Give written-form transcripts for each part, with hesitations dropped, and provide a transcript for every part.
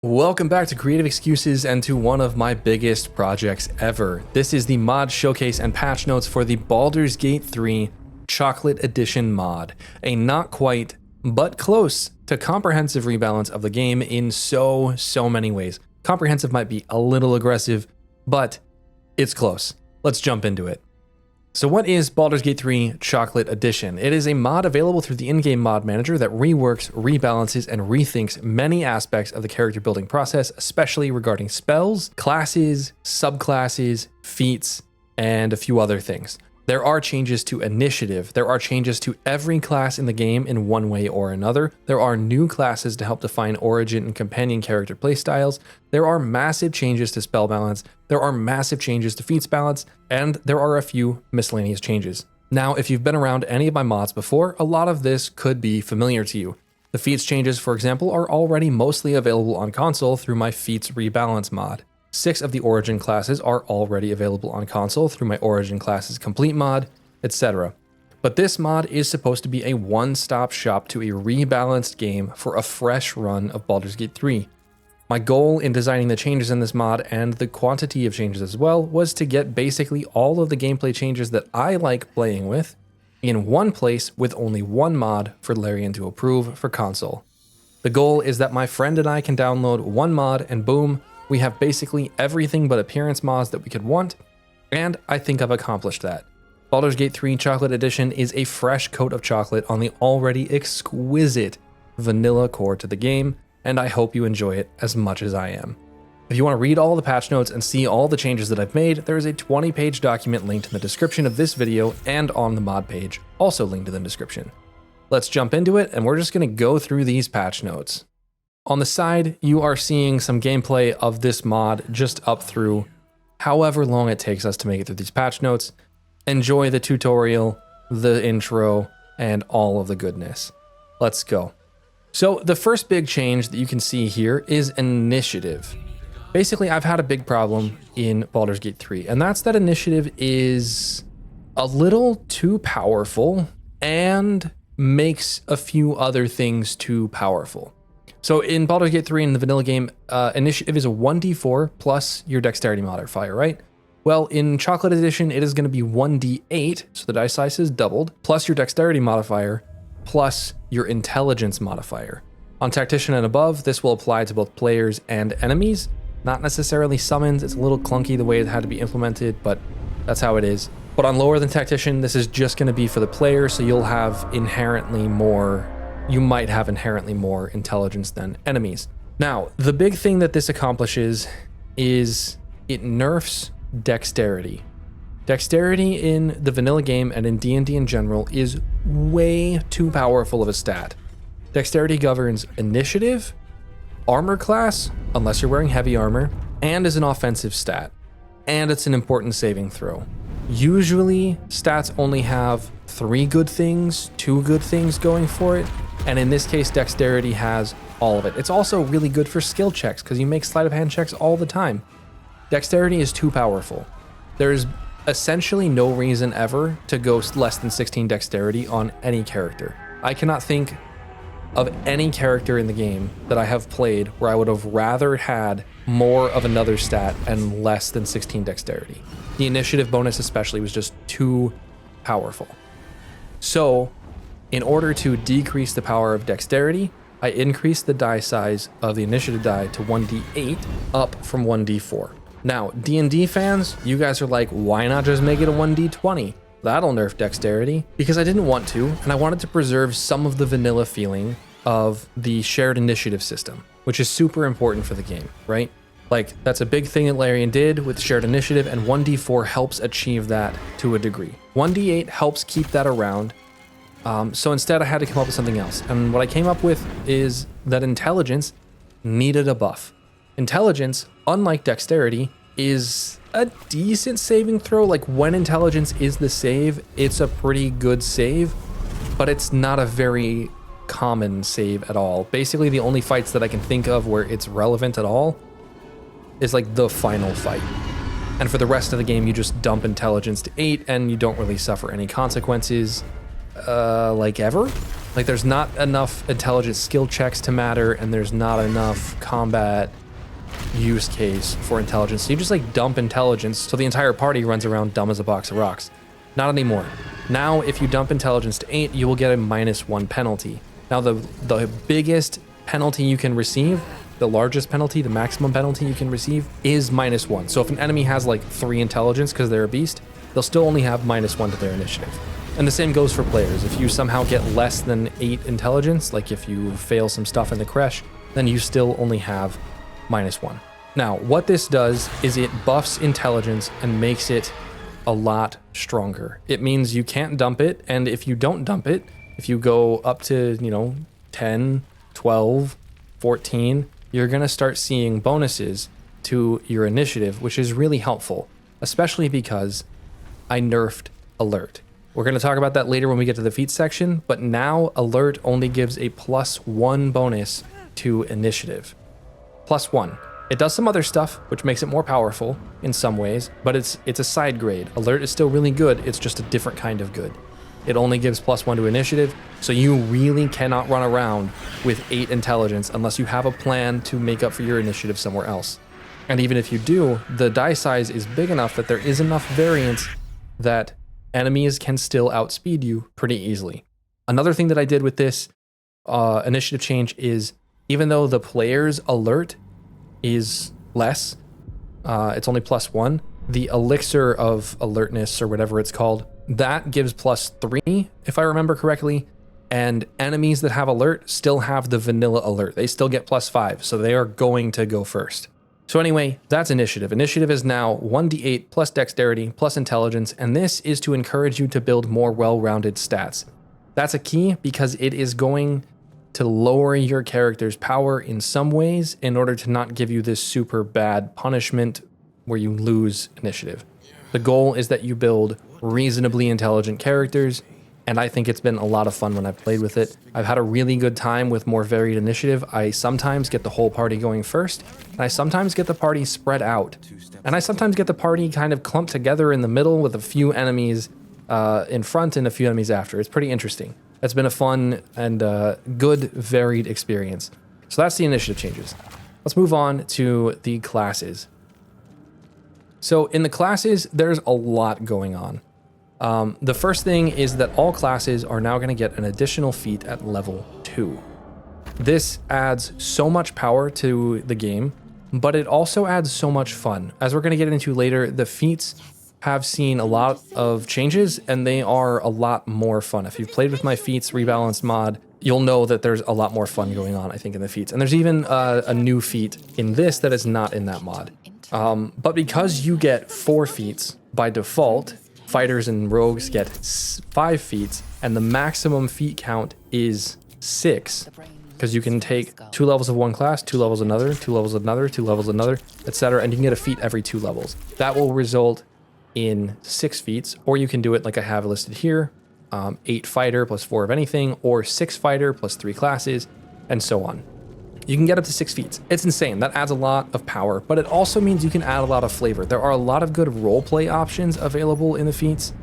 Welcome back to Creative Excuses and to one of my biggest projects ever. This is the mod showcase and patch notes for the Baldur's Gate 3 Chocolate Edition mod. A not quite, but close to comprehensive rebalance of the game in so many ways. Comprehensive might be a little aggressive, but it's close. Let's jump into it. So what is Baldur's Gate 3 Chocolate Edition? It is a mod available through the in-game mod manager that reworks, rebalances, and rethinks many aspects of the character building process, especially regarding spells, classes, subclasses, feats, and a few other things. There are changes to initiative. There are changes to every class in the game in one way or another. There are new classes to help define origin and companion character playstyles. There are massive changes to spell balance. There are massive changes to feats balance, and there are a few miscellaneous changes. Now, if you've been around any of my mods before, a lot of this could be familiar to you. The feats changes, for example, are already mostly available on console through my feats rebalance mod. 6 of the origin classes are already available on console through my origin classes complete mod, etc. But this mod is supposed to be a one-stop shop to a rebalanced game for a fresh run of Baldur's Gate 3. My goal in designing the changes in this mod, and the quantity of changes as well, was to get basically all of the gameplay changes that I like playing with in one place with only one mod for Larian to approve for console. The goal is that my friend and I can download one mod and boom, we have basically everything but appearance mods that we could want, and I think I've accomplished that. Baldur's Gate 3 Chocolate Edition is a fresh coat of chocolate on the already exquisite vanilla core to the game, and I hope you enjoy it as much as I am. If you want to read all the patch notes and see all the changes that I've made, there is a 20-page document linked in the description of this video and on the mod page, also linked in the description. Let's jump into it, and we're just going to go through these patch notes. On the side, you are seeing some gameplay of this mod just up through however long it takes us to make it through these patch notes. Enjoy the tutorial, the intro, and all of the goodness. Let's go. So the first big change that you can see here is initiative. Basically, I've had a big problem in Baldur's Gate 3, and that's that initiative is a little too powerful and makes a few other things too powerful. So in Baldur's Gate 3 in the vanilla game, initiative is a 1d4 plus your dexterity modifier, right? Well, in Chocolate Edition, it is going to be 1d8, so the dice size is doubled, plus your dexterity modifier, plus your intelligence modifier. On Tactician and above, this will apply to both players and enemies, not necessarily summons. It's a little clunky the way it had to be implemented, but that's how it is. But on lower than Tactician, this is just going to be for the player, so you'll have inherently more. You might have inherently more intelligence than enemies. Now, the big thing that this accomplishes is it nerfs dexterity. Dexterity in the vanilla game and in D&D in general is way too powerful of a stat. Dexterity governs initiative, armor class, unless you're wearing heavy armor, and is an offensive stat. And it's an important saving throw. Usually, stats only have 3 good things, 2 good things going for it. And in this case, dexterity has all of it. It's also really good for skill checks because you make sleight of hand checks all the time. Dexterity is too powerful. There's essentially no reason ever to go less than 16 dexterity on any character. I cannot think of any character in the game that I have played where I would have rather had more of another stat and less than 16 dexterity. The initiative bonus especially was just too powerful. So, in order to decrease the power of dexterity, I increased the die size of the initiative die to 1d8 up from 1d4. Now, D&D fans, you guys are like, why not just make it a 1d20? That'll nerf dexterity. Because I didn't want to, and I wanted to preserve some of the vanilla feeling of the shared initiative system, which is super important for the game, right? Like, that's a big thing that Larian did with shared initiative, and 1d4 helps achieve that to a degree. 1d8 helps keep that around. So instead I had to come up with something else. And what I came up with is that intelligence needed a buff. Intelligence, unlike dexterity, is a decent saving throw. Like when intelligence is the save, it's a pretty good save, but it's not a very common save at all. Basically the only fights that I can think of where it's relevant at all is like the final fight. And for the rest of the game, you just dump intelligence to 8 and you don't really suffer any consequences. Like ever. Like there's not enough intelligence skill checks to matter, and there's not enough combat use case for intelligence. So you just like dump intelligence so the entire party runs around dumb as a box of rocks. Not anymore. Now if you dump intelligence to 8, you will get a -1 penalty. Now the biggest penalty you can receive, the largest penalty, the maximum penalty you can receive is -1. So if an enemy has like 3 intelligence because they're a beast, they'll still only have -1 to their initiative. And the same goes for players. If you somehow get less than 8 intelligence, like if you fail some stuff in the creche, then you still only have -1. Now, what this does is it buffs intelligence and makes it a lot stronger. It means you can't dump it, and if you don't dump it, if you go up to, 10, 12, 14, you're gonna start seeing bonuses to your initiative, which is really helpful, especially because I nerfed alert. We're going to talk about that later when we get to the feats section, but now alert only gives a +1 bonus to initiative. +1. It does some other stuff, which makes it more powerful in some ways, but it's a side grade. Alert is still really good, it's just a different kind of good. It only gives +1 to initiative, so you really cannot run around with 8 intelligence unless you have a plan to make up for your initiative somewhere else. And even if you do, the die size is big enough that there is enough variance that enemies can still outspeed you pretty easily. Another thing that I did with this initiative change is, even though the player's alert is less, it's only +1, the elixir of alertness, or whatever it's called, that gives +3, if I remember correctly, and enemies that have alert still have the vanilla alert. They still get +5, so they are going to go first. So anyway, that's initiative. Initiative is now 1d8 plus dexterity plus intelligence, and this is to encourage you to build more well-rounded stats. That's a key because it is going to lower your character's power in some ways in order to not give you this super bad punishment where you lose initiative. The goal is that you build reasonably intelligent characters, and I think it's been a lot of fun when I've played with it. I've had a really good time with more varied initiative. I sometimes get the whole party going first, and I sometimes get the party spread out. And I sometimes get the party kind of clumped together in the middle with a few enemies in front and a few enemies after. It's pretty interesting. It's been a fun and good varied experience. So that's the initiative changes. Let's move on to the classes. So in the classes, there's a lot going on. The first thing is that all classes are now going to get an additional feat at level 2. This adds so much power to the game, but it also adds so much fun. As we're going to get into later, the feats have seen a lot of changes, and they are a lot more fun. If you've played with my feats rebalanced mod, you'll know that there's a lot more fun going on, I think, in the feats. And there's even a new feat in this that is not in that mod. But because you get 4 feats by default, fighters and rogues get 5 feats, and the maximum feat count is 6, because you can take 2 levels of one class, 2 levels another, 2 levels another, 2 levels another, etc., and you can get a feat every 2 levels. That will result in 6 feats, or you can do it like I have listed here, 8 fighter plus 4 of anything, or 6 fighter plus 3 classes, and so on. You can get up to 6 feats. It's insane. That adds a lot of power, but it also means you can add a lot of flavor. There are a lot of good roleplay options available in the feats.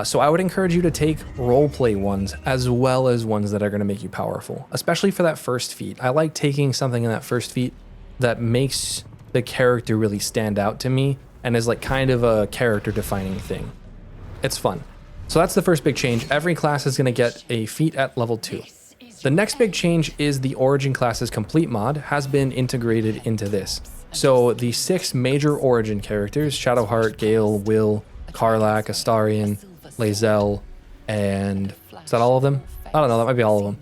So I would encourage you to take roleplay ones as well as ones that are going to make you powerful, especially for that first feat. I like taking something in that first feat that makes the character really stand out to me and is like kind of a character defining thing. It's fun. So that's the first big change. Every class is going to get a feat at level 2. The next big change is the Origin Classes Complete mod has been integrated into this. So the 6 major Origin characters, Shadowheart, Gale, Will, Karlach, Astarion, Lae'zel, and is that all of them? I don't know, that might be all of them.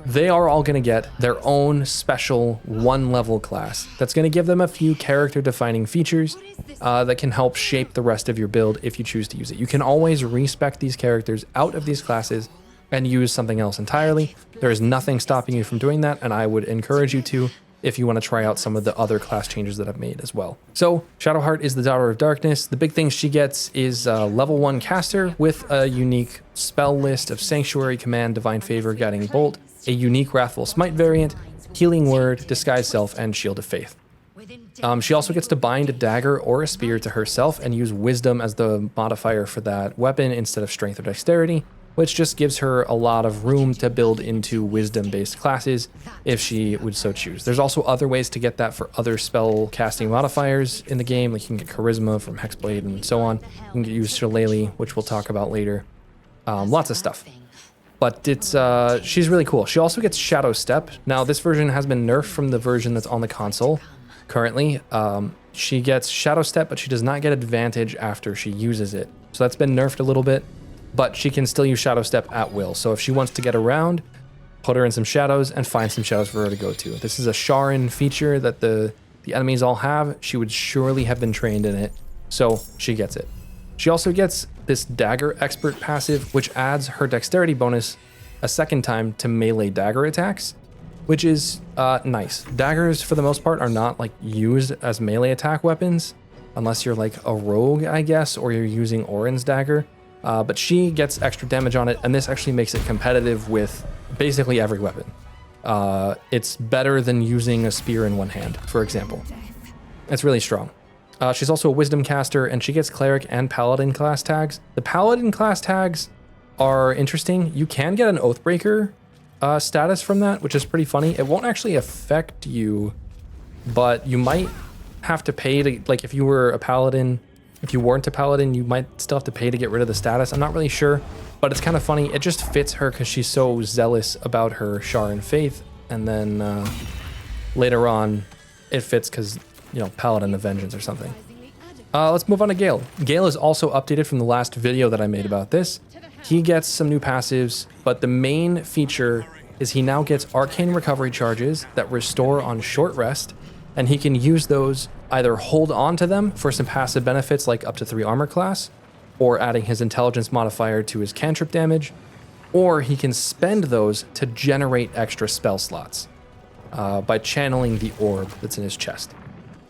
They are all going to get their own special 1-level class that's going to give them a few character-defining features that can help shape the rest of your build if you choose to use it. You can always respec these characters out of these classes and use something else entirely. There is nothing stopping you from doing that, and I would encourage you to if you want to try out some of the other class changes that I've made as well. So Shadowheart is the Daughter of Darkness. The big thing she gets is level 1 caster with a unique spell list of Sanctuary, Command, Divine Favor, Guiding Bolt, a unique Wrathful Smite variant, Healing Word, Disguise Self, and Shield of Faith. She also gets to bind a dagger or a spear to herself and use Wisdom as the modifier for that weapon instead of Strength or Dexterity. which just gives her a lot of room to build into wisdom-based classes if she would so choose. There's also other ways to get that for other spell casting modifiers in the game, like you can get Charisma from Hexblade and so on. You can use Shillelagh, which we'll talk about later. Lots of stuff. But it's she's really cool. She also gets Shadow Step. Now this version has been nerfed from the version that's on the console currently. She gets Shadow Step, but she does not get advantage after she uses it. So that's been nerfed a little bit, but she can still use Shadow Step at will. So if she wants to get around, put her in some shadows and find some shadows for her to go to. This is a Sharon feature that the enemies all have. She would surely have been trained in it, so she gets it. She also gets this Dagger Expert passive, which adds her dexterity bonus a second time to melee dagger attacks, which is nice. Daggers, for the most part, are not like used as melee attack weapons, unless you're like a rogue, I guess, or you're using Orin's dagger. But she gets extra damage on it, and this actually makes it competitive with basically every weapon. It's better than using a spear in one hand, for example. It's really strong. She's also a wisdom caster, and she gets cleric and paladin class tags. The paladin class tags are interesting. You can get an Oathbreaker status from that, which is pretty funny. It won't actually affect you, but you might have to pay to, like if you were a paladin, if you weren't a paladin, you might still have to pay to get rid of the status. I'm not really sure, but it's kind of funny. It just fits her because she's so zealous about her Sharon faith. And then later on, it fits because, you know, Paladin of Vengeance or something. Let's move on to Gale. Gale is also updated from the last video that I made about this. He gets some new passives, but the main feature is he now gets arcane recovery charges that restore on short rest, and he can use those, either hold on to them for some passive benefits like up to 3 armor class, or adding his intelligence modifier to his cantrip damage, or he can spend those to generate extra spell slots by channeling the orb that's in his chest.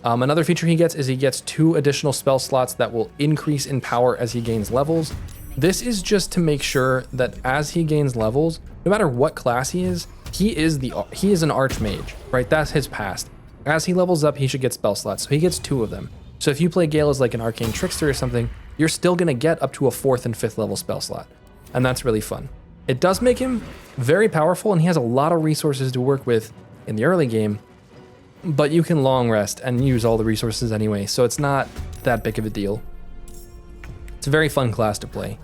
Another feature he gets is he gets 2 additional spell slots that will increase in power as he gains levels. This is just to make sure that as he gains levels, no matter what class he is an archmage, right? That's his past. As he levels up, he should get spell slots, so he gets 2 of them. So if you play Gale as like an arcane trickster or something, you're still gonna get up to a 4th and 5th level spell slot, and that's really fun. It does make him very powerful, and he has a lot of resources to work with in the early game, but you can long rest and use all the resources anyway, so it's not that big of a deal. It's a very fun class to play.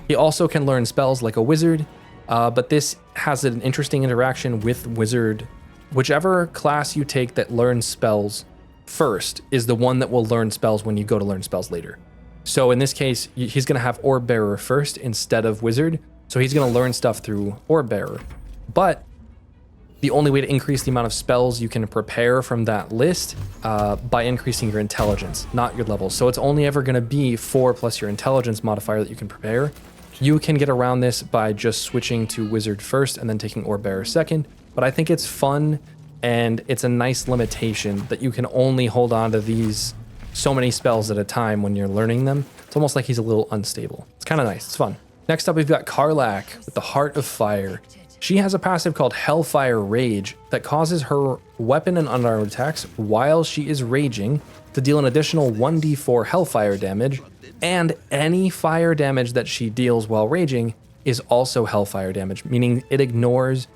He also can learn spells like a wizard, but this has an interesting interaction with wizard. Whichever class you take that learns spells first is the one that will learn spells when you go to learn spells later. So in this case, he's going to have Orb Bearer first instead of Wizard, so he's going to learn stuff through Orb Bearer. But the only way to increase the amount of spells you can prepare from that list by increasing your intelligence, not your levels. So it's only ever going to be 4 plus your intelligence modifier that you can prepare. You can get around this by just switching to Wizard first and then taking Orb Bearer second. But I think it's fun, and it's a nice limitation that you can only hold on to these so many spells at a time when you're learning them. It's almost like he's a little unstable. It's kind of nice. It's fun. Next up, we've got Karlach with the Heart of Fire. She has a passive called Hellfire Rage that causes her weapon and unarmed attacks while she is raging to deal an additional 1d4 Hellfire damage, and any fire damage that she deals while raging is also Hellfire damage, meaning it ignores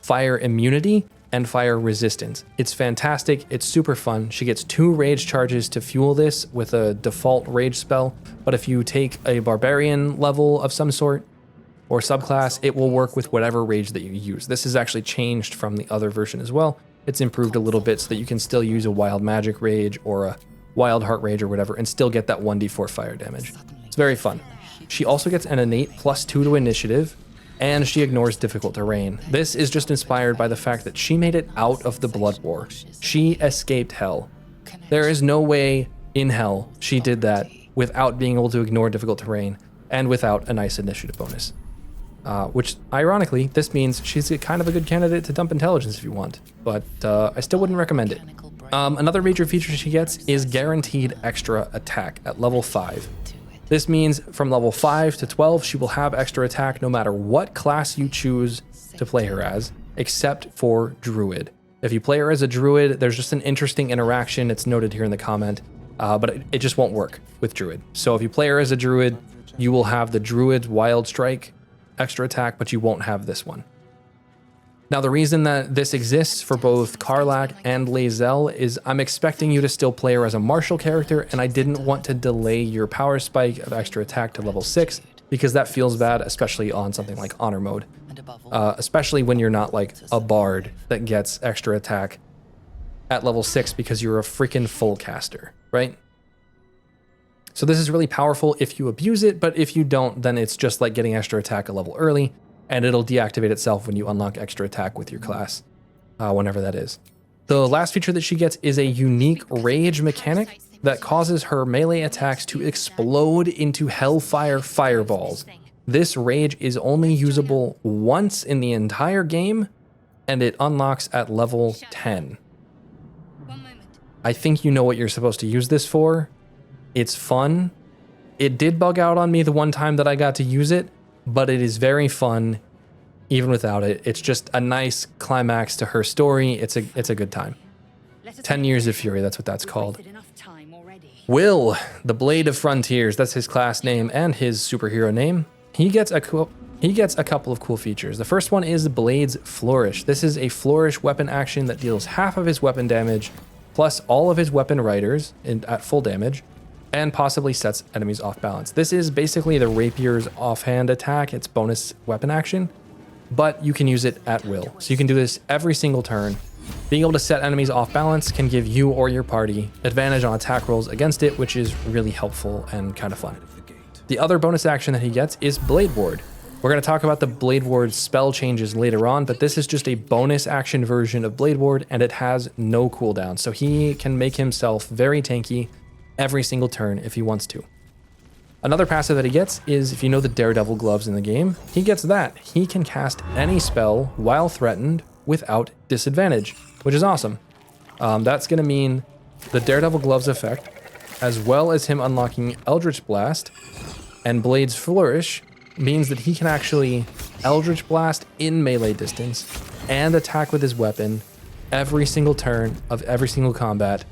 fire immunity and fire resistance. It's fantastic. It's super fun. She gets 2 rage charges to fuel this with a default rage spell, but if you take a barbarian level of some sort or subclass, it will work with whatever rage that you use. This is actually changed from the other version as well. It's improved a little bit so that you can still use a wild magic rage or a wild heart rage or whatever and still get that 1d4 fire damage. It's very fun. She also gets an innate +2 to initiative, and she ignores difficult terrain. This is just inspired by the fact that she made it out of the Blood War. She escaped hell. There is no way in hell she did that without being able to ignore difficult terrain and without a nice initiative bonus. Which, ironically, this means she's kind of a good candidate to dump intelligence if you want, but I still wouldn't recommend it. Another major feature she gets is guaranteed extra attack at level 5. This means from level 5 to 12, she will have extra attack no matter what class you choose to play her as, except for Druid. If you play her as a Druid, there's just an interesting interaction. It's noted here in the comment, but it just won't work with Druid. So if you play her as a Druid, you will have the Druid Wild Strike extra attack, but you won't have this one. Now, the reason that this exists for both Karlach and Lae'zel is I'm expecting you to still play her as a martial character, and I didn't want to delay your power spike of extra attack to level 6, because that feels bad, especially on something like Honor Mode. Especially when you're not like a bard that gets extra attack at level 6 because you're a freaking full caster, right? So this is really powerful if you abuse it, but if you don't, then it's just like getting extra attack a level early, and it'll deactivate itself when you unlock extra attack with your class, whenever that is. The last feature that she gets is a unique rage mechanic that causes her melee attacks to explode into hellfire fireballs. This rage is only usable once in the entire game, and it unlocks at level 10. I think you know what you're supposed to use this for. It's fun. It did bug out on me the one time that I got to use it, but it is very fun even without it. It's just a nice climax to her story. It's a good time. 10 Years of Fury, that's what that's called. Will, the Blade of Frontiers, that's his class name and his superhero name. He gets a couple of cool features. The first one is Blade's Flourish. This is a flourish weapon action that deals half of his weapon damage plus all of his weapon riders at full damage, and possibly sets enemies off balance. This is basically the Rapier's offhand attack, its bonus weapon action, but you can use it at will. So you can do this every single turn. Being able to set enemies off balance can give you or your party advantage on attack rolls against it, which is really helpful and kind of fun. The other bonus action that he gets is Blade Ward. We're going to talk about the Blade Ward spell changes later on, but this is just a bonus action version of Blade Ward, and it has no cooldown, so he can make himself very tanky every single turn if he wants to. Another passive that he gets is, if you know the Daredevil gloves in the game, he gets that. He can cast any spell while threatened without disadvantage, which is awesome. That's going to mean the Daredevil gloves effect, as well as him unlocking Eldritch Blast and Blade's Flourish, means that he can actually Eldritch Blast in melee distance and attack with his weapon every single turn of every single combat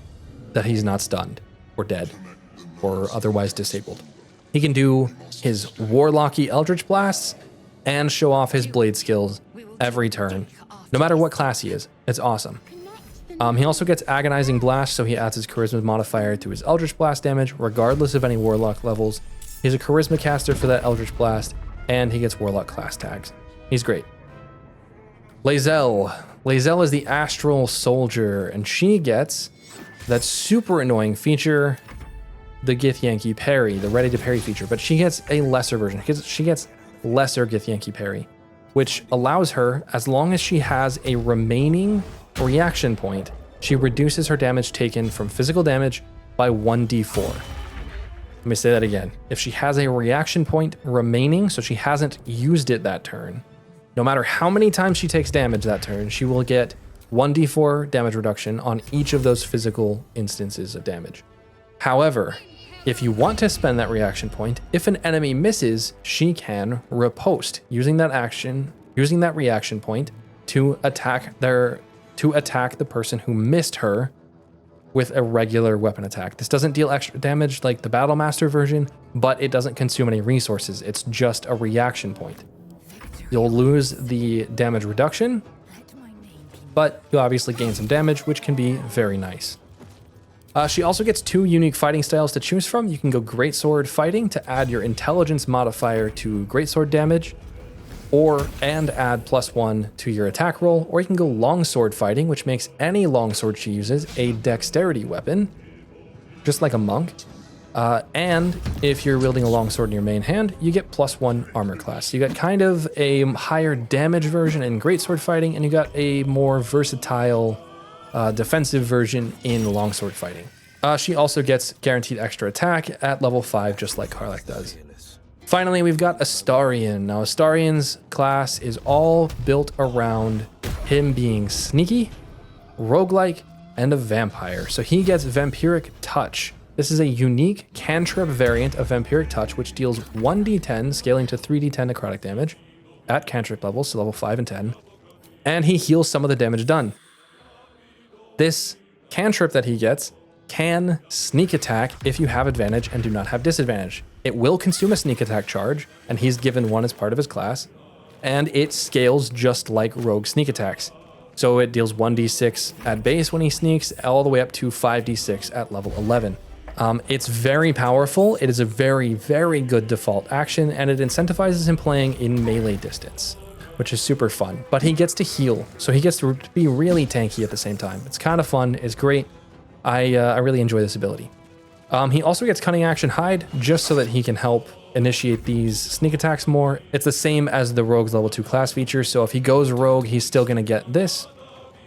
that he's not stunned or dead or otherwise disabled. He can do his Warlocky Eldritch Blasts and show off his blade skills every turn, no matter what class he is. It's awesome. He also gets Agonizing Blast, so he adds his Charisma modifier to his Eldritch Blast damage, regardless of any Warlock levels. He's a Charisma caster for that Eldritch Blast, and he gets Warlock class tags. He's great. Lae'zel. Lae'zel is the Astral Soldier, and she gets that super annoying feature, the Githyanki Parry, the Ready to Parry feature, but she gets a lesser version. She gets lesser Githyanki Parry, which allows her, as long as she has a remaining reaction point, she reduces her damage taken from physical damage by 1d4. Let me say that again. If she has a reaction point remaining, so she hasn't used it that turn, no matter how many times she takes damage that turn, she will get 1d4 damage reduction on each of those physical instances of damage. However, if you want to spend that reaction point, if an enemy misses, she can riposte, using that reaction point to attack the person who missed her with a regular weapon attack. This doesn't deal extra damage like the Battlemaster version, but it doesn't consume any resources. It's just a reaction point. You'll lose the damage reduction, but you'll obviously gain some damage, which can be very nice. She also gets 2 unique fighting styles to choose from. You can go Greatsword Fighting to add your intelligence modifier to Greatsword damage, and add +1 to your attack roll, or you can go Longsword Fighting, which makes any longsword she uses a dexterity weapon, just like a monk. And if you're wielding a longsword in your main hand, you get +1 armor class. So you got kind of a higher damage version in Greatsword Fighting, and you got a more versatile defensive version in longsword fighting. She also gets guaranteed extra attack at level 5, just like Karlach does. Finally, we've got Astarion. Now, Astarion's class is all built around him being sneaky, roguelike, and a vampire. So he gets Vampiric Touch. This is a unique cantrip variant of Vampiric Touch, which deals 1d10, scaling to 3d10 necrotic damage at cantrip levels, so level 5 and 10. And he heals some of the damage done. This cantrip that he gets can sneak attack if you have advantage and do not have disadvantage. It will consume a sneak attack charge, and he's given one as part of his class, and it scales just like rogue sneak attacks. So it deals 1d6 at base when he sneaks, all the way up to 5d6 at level 11. It's very powerful. It is a very, very good default action, and it incentivizes him playing in melee distance, which is super fun. But he gets to heal, so he gets to be really tanky at the same time. It's kind of fun. It's great. I really enjoy this ability. He also gets Cunning Action Hide, just so that he can help initiate these sneak attacks more. It's the same as the Rogue's level 2 class feature, so if he goes Rogue, he's still going to get this.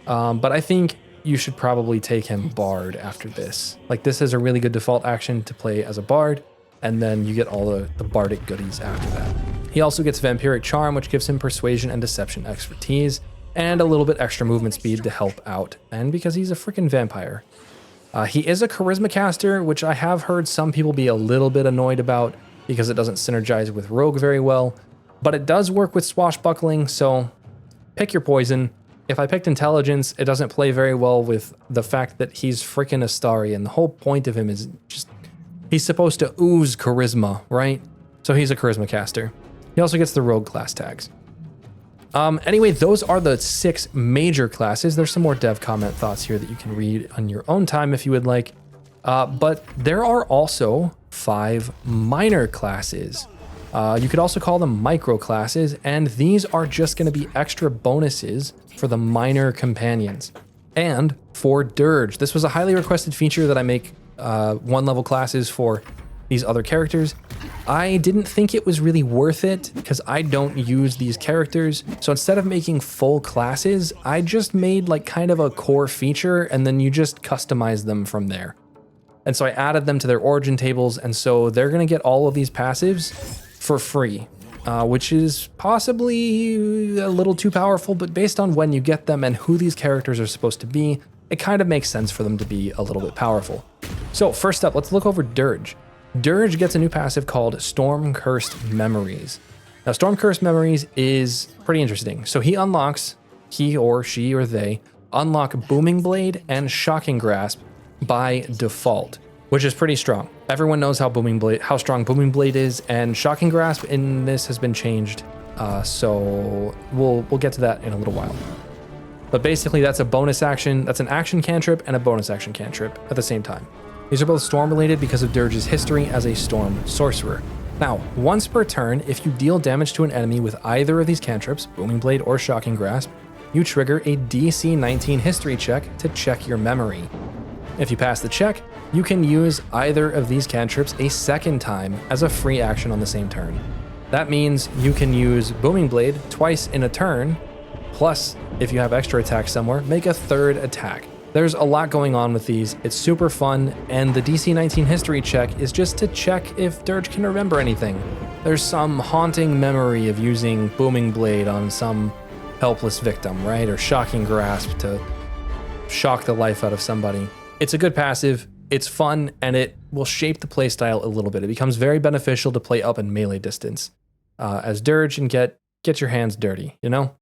But I think you should probably take him Bard after this. Like, this is a really good default action to play as a Bard, and then you get all the Bardic goodies after that. He also gets Vampiric Charm, which gives him Persuasion and Deception expertise, and a little bit extra movement speed to help out, and because he's a freaking vampire. He is a Charisma caster, which I have heard some people be a little bit annoyed about because it doesn't synergize with Rogue very well, but it does work with Swashbuckling, so pick your poison. If I picked Intelligence, it doesn't play very well with the fact that he's freaking Astarian. The whole point of him is just, he's supposed to ooze Charisma, right? So he's a Charisma caster. He also gets the Rogue class tags. Anyway, those are the 6 major classes. There's some more dev comment thoughts here that you can read on your own time if you would like. But there are also 5 minor classes. You could also call them micro classes, and these are just going to be extra bonuses for the minor companions. And for Dirge, this was a highly requested feature that I make 1 level classes for these other characters. I didn't think it was really worth it because I don't use these characters. So instead of making full classes, I just made like kind of a core feature, and then you just customize them from there. And so I added them to their origin tables, and so they're going to get all of these passives for free, which is possibly a little too powerful, but based on when you get them and who these characters are supposed to be, it kind of makes sense for them to be a little bit powerful. So first up, let's look over Dirge. Dirge gets a new passive called Storm Cursed Memories. Now, Storm Cursed Memories is pretty interesting. So he or she or they unlock Booming Blade and Shocking Grasp by default, which is pretty strong. Everyone knows how strong Booming Blade is, and Shocking Grasp in this has been changed. So we'll get to that in a little while. But basically, that's a bonus action. That's an action cantrip and a bonus action cantrip at the same time. These are both storm related because of Dirge's history as a storm sorcerer. Now, once per turn, if you deal damage to an enemy with either of these cantrips, Booming Blade or Shocking Grasp, you trigger a DC 19 history check to check your memory. If you pass the check, you can use either of these cantrips a second time as a free action on the same turn. That means you can use Booming Blade twice in a turn, plus, if you have extra attack somewhere, make a third attack. There's a lot going on with these. It's super fun, and the DC 19 history check is just to check if Dirge can remember anything. There's some haunting memory of using Booming Blade on some helpless victim, right? Or Shocking Grasp to shock the life out of somebody. It's a good passive, it's fun, and it will shape the playstyle a little bit. It becomes very beneficial to play up in melee distance as Dirge and get your hands dirty, you know?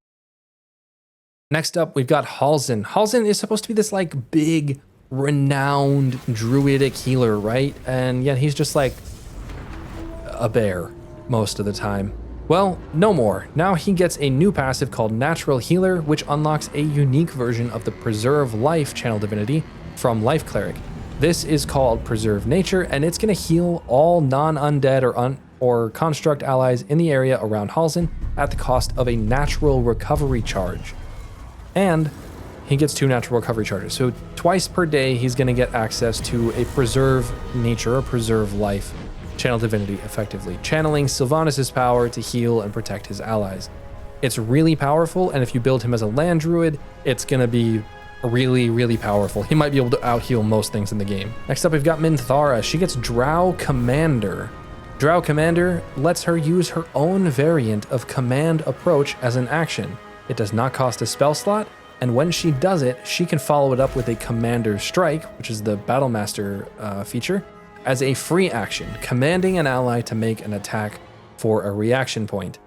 Next up, we've got Halsin. Halsin is supposed to be this like big, renowned druidic healer, right? And yet he's just like a bear most of the time. Well, no more. Now he gets a new passive called Natural Healer, which unlocks a unique version of the Preserve Life channel divinity from Life Cleric. This is called Preserve Nature, and it's going to heal all non-undead or construct allies in the area around Halsin at the cost of a natural recovery charge. And he gets 2 natural recovery charges. So twice per day, he's going to get access to a Preserve Nature or Preserve Life channel divinity, effectively channeling Sylvanas' power to heal and protect his allies. It's really powerful, and if you build him as a land druid, it's going to be really, really powerful. He might be able to out-heal most things in the game. Next up, we've got Minthara. She gets Drow Commander. Drow Commander lets her use her own variant of Command Approach as an action. It does not cost a spell slot, and when she does it, she can follow it up with a Commander Strike, which is the Battlemaster feature, as a free action, commanding an ally to make an attack for a reaction point.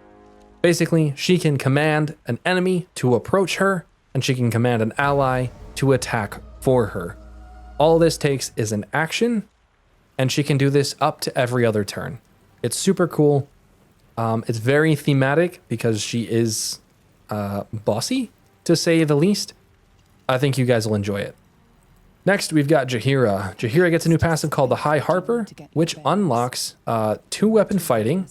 Basically, she can command an enemy to approach her, and she can command an ally to attack for her. All this takes is an action, and she can do this up to every other turn. It's super cool. It's very thematic because she is bossy, to say the least. I think you guys will enjoy it. Next, we've got Jaheira. Jaheira gets a new passive called the High Harper, which unlocks 2-weapon fighting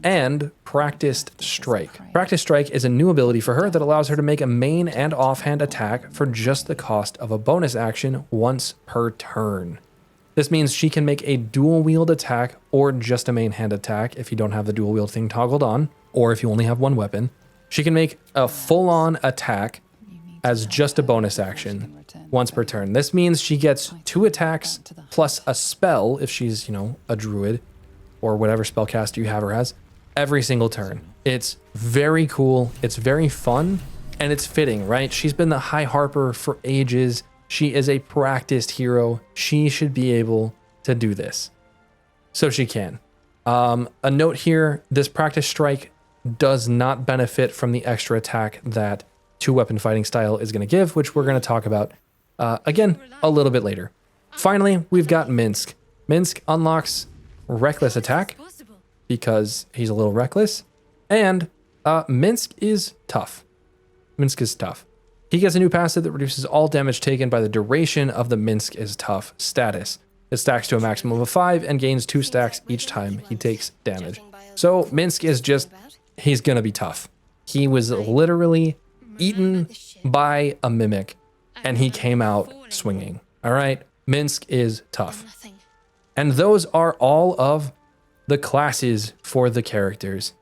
and Practiced Strike. Practiced Strike is a new ability for her that allows her to make a main and offhand attack for just the cost of a bonus action once per turn. This means she can make a dual wield attack or just a main hand attack if you don't have the dual wield thing toggled on, or if you only have one weapon. She can make a full-on attack as just a bonus action once per turn. This means she gets 2 attacks plus a spell if she's, a druid or whatever spellcaster you have her as every single turn. It's very cool. It's very fun and it's fitting, right? She's been the High Harper for ages. She is a practiced hero. She should be able to do this. So she can. A note here, this Practice Strike does not benefit from the extra attack that 2-weapon fighting style is going to give, which we're going to talk about again a little bit later. Finally, we've got Minsc. Minsc unlocks Reckless Attack because he's a little reckless, and Minsc is tough. Minsc is tough. He gets a new passive that reduces all damage taken by the duration of the Minsc is tough status. It stacks to a maximum of 5 and gains 2 stacks each time he takes damage. So Minsc is just, he's going to be tough. He was literally eaten by a mimic and he came out swinging. All right, Minsc is tough. And those are all of the classes for the characters.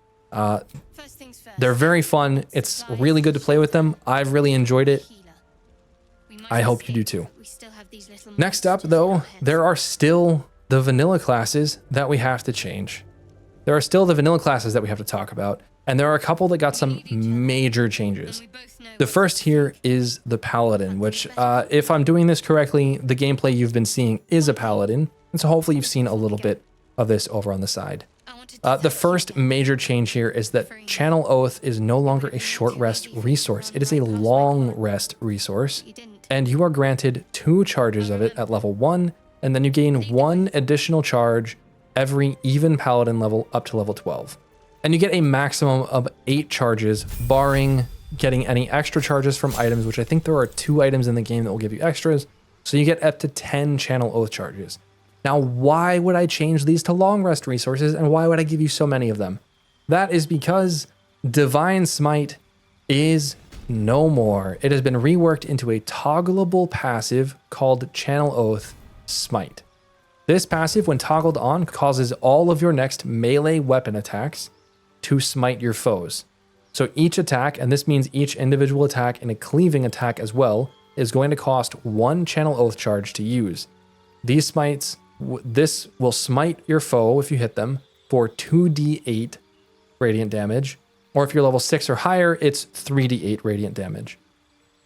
They're very fun. It's really good to play with them. I've really enjoyed it. I hope you do too. Next up though, there are still the vanilla classes that we have to change. There are still the vanilla classes that we have to talk about. And there are a couple that got some major changes. The first here is the Paladin, which if I'm doing this correctly, the gameplay you've been seeing is a Paladin. And so hopefully you've seen a little bit of this over on the side. The first major change here is that Channel Oath is no longer a short rest resource. It is a long rest resource, and you are granted 2 charges of it at level 1, and then you gain 1 additional charge every even Paladin level up to level 12. And you get a maximum of 8 charges, barring getting any extra charges from items, which I think there are 2 items in the game that will give you extras. So you get up to 10 Channel Oath charges. Now, why would I change these to long rest resources, and why would I give you so many of them? That is because Divine Smite is no more. It has been reworked into a toggleable passive called Channel Oath Smite. This passive, when toggled on, causes all of your next melee weapon attacks to smite your foes. So each attack, and this means each individual attack and a cleaving attack as well, is going to cost 1 Channel Oath charge to use. These smites, this will smite your foe if you hit them for 2d8 radiant damage, or if you're level 6 or higher, it's 3d8 radiant damage.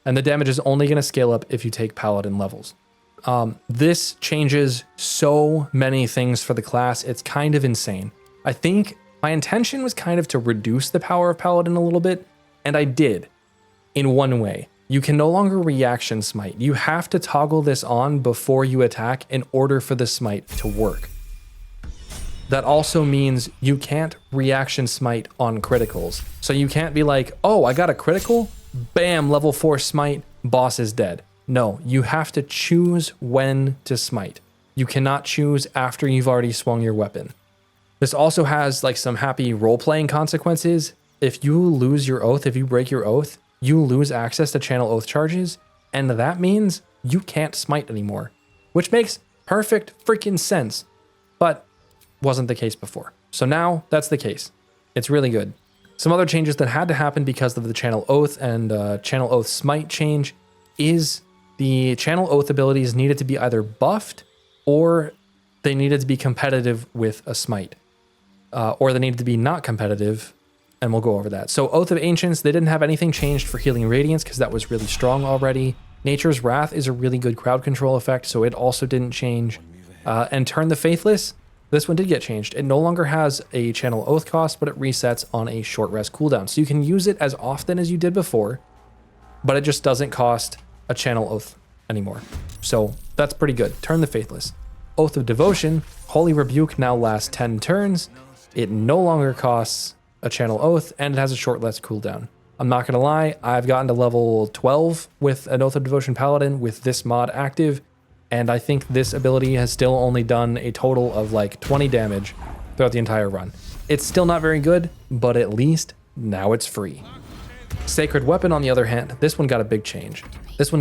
And the damage is only going to scale up if you take Paladin levels. This changes so many things for the class. It's kind of insane. I think my intention was kind of to reduce the power of Paladin a little bit, and I did in one way. You can no longer reaction smite. You have to toggle this on before you attack in order for the smite to work. That also means you can't reaction smite on criticals. So you can't be like, oh, I got a critical, bam, level 4 smite, boss is dead. No, you have to choose when to smite. You cannot choose after you've already swung your weapon. This also has like some happy role-playing consequences. If you lose your oath, if you break your oath, you lose access to Channel Oath charges, and that means you can't smite anymore, which makes perfect freaking sense, but wasn't the case before. So now that's the case. It's really good. Some other changes that had to happen because of the Channel Oath and Channel Oath Smite change is the Channel Oath abilities needed to be either buffed or they needed to be competitive with a Smite, or they needed to be not competitive, and we'll go over that. So Oath of Ancients, they didn't have anything changed for Healing Radiance because that was really strong already. Nature's Wrath is a really good crowd control effect, so it also didn't change. And Turn the Faithless, this one did get changed. It no longer has a Channel Oath cost, but it resets on a short rest cooldown. So you can use it as often as you did before, but it just doesn't cost a Channel Oath anymore. So that's pretty good. Turn the Faithless. Oath of Devotion, Holy Rebuke now lasts 10 turns. It no longer costs a Channel Oath, and it has a short rest cooldown. I'm not gonna lie, I've gotten to level 12 with an Oath of Devotion Paladin with this mod active, and I think this ability has still only done a total of like 20 damage throughout the entire run. It's still not very good, but at least now it's free. Sacred Weapon, on the other hand, this one got a big change. This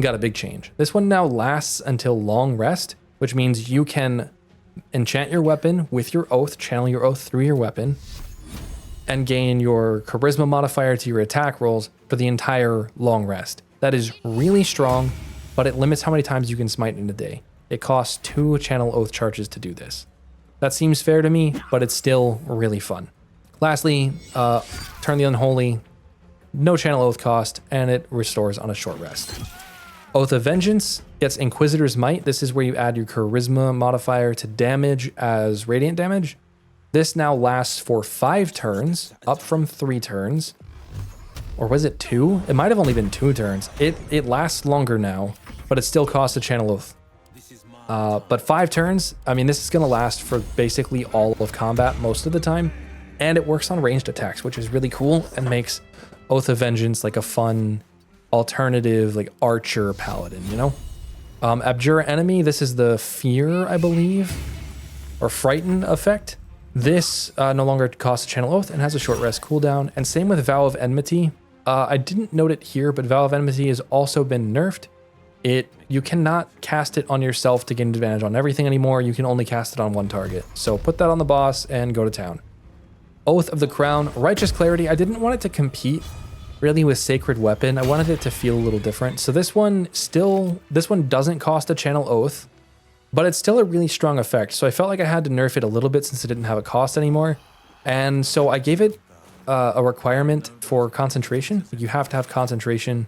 one now lasts until long rest, which means you can enchant your weapon with your oath, channel your oath through your weapon, and gain your charisma modifier to your attack rolls for the entire long rest. That is really strong, but it limits how many times you can smite in a day. It costs 2 channel oath charges to do this. That seems fair to me, but it's still really fun. Lastly, Turn the Unholy, no channel oath cost, and it restores on a short rest. Oath of Vengeance gets Inquisitor's Might. This is where you add your charisma modifier to damage as radiant damage. This now lasts for 5 turns, up from 3 turns. Or was it 2? It might have only been 2 turns. It lasts longer now, but it still costs a channel oath. But 5 turns, I mean, this is gonna last for basically all of combat most of the time. And it works on ranged attacks, which is really cool and makes Oath of Vengeance like a fun alternative, like archer paladin, you know? Abjure Enemy, this is the fear, I believe, or frighten effect. This no longer costs a channel oath and has a short rest cooldown. And same with Vow of Enmity. I didn't note it here, but Vow of Enmity has also been nerfed. You cannot cast it on yourself to gain advantage on everything anymore. You can only cast it on one target. So put that on the boss and go to town. Oath of the Crown, Righteous Clarity. I didn't want it to compete really with Sacred Weapon. I wanted it to feel a little different. So this one doesn't cost a channel oath, but it's still a really strong effect. So I felt like I had to nerf it a little bit since it didn't have a cost anymore. And so I gave it a requirement for concentration. You have to have concentration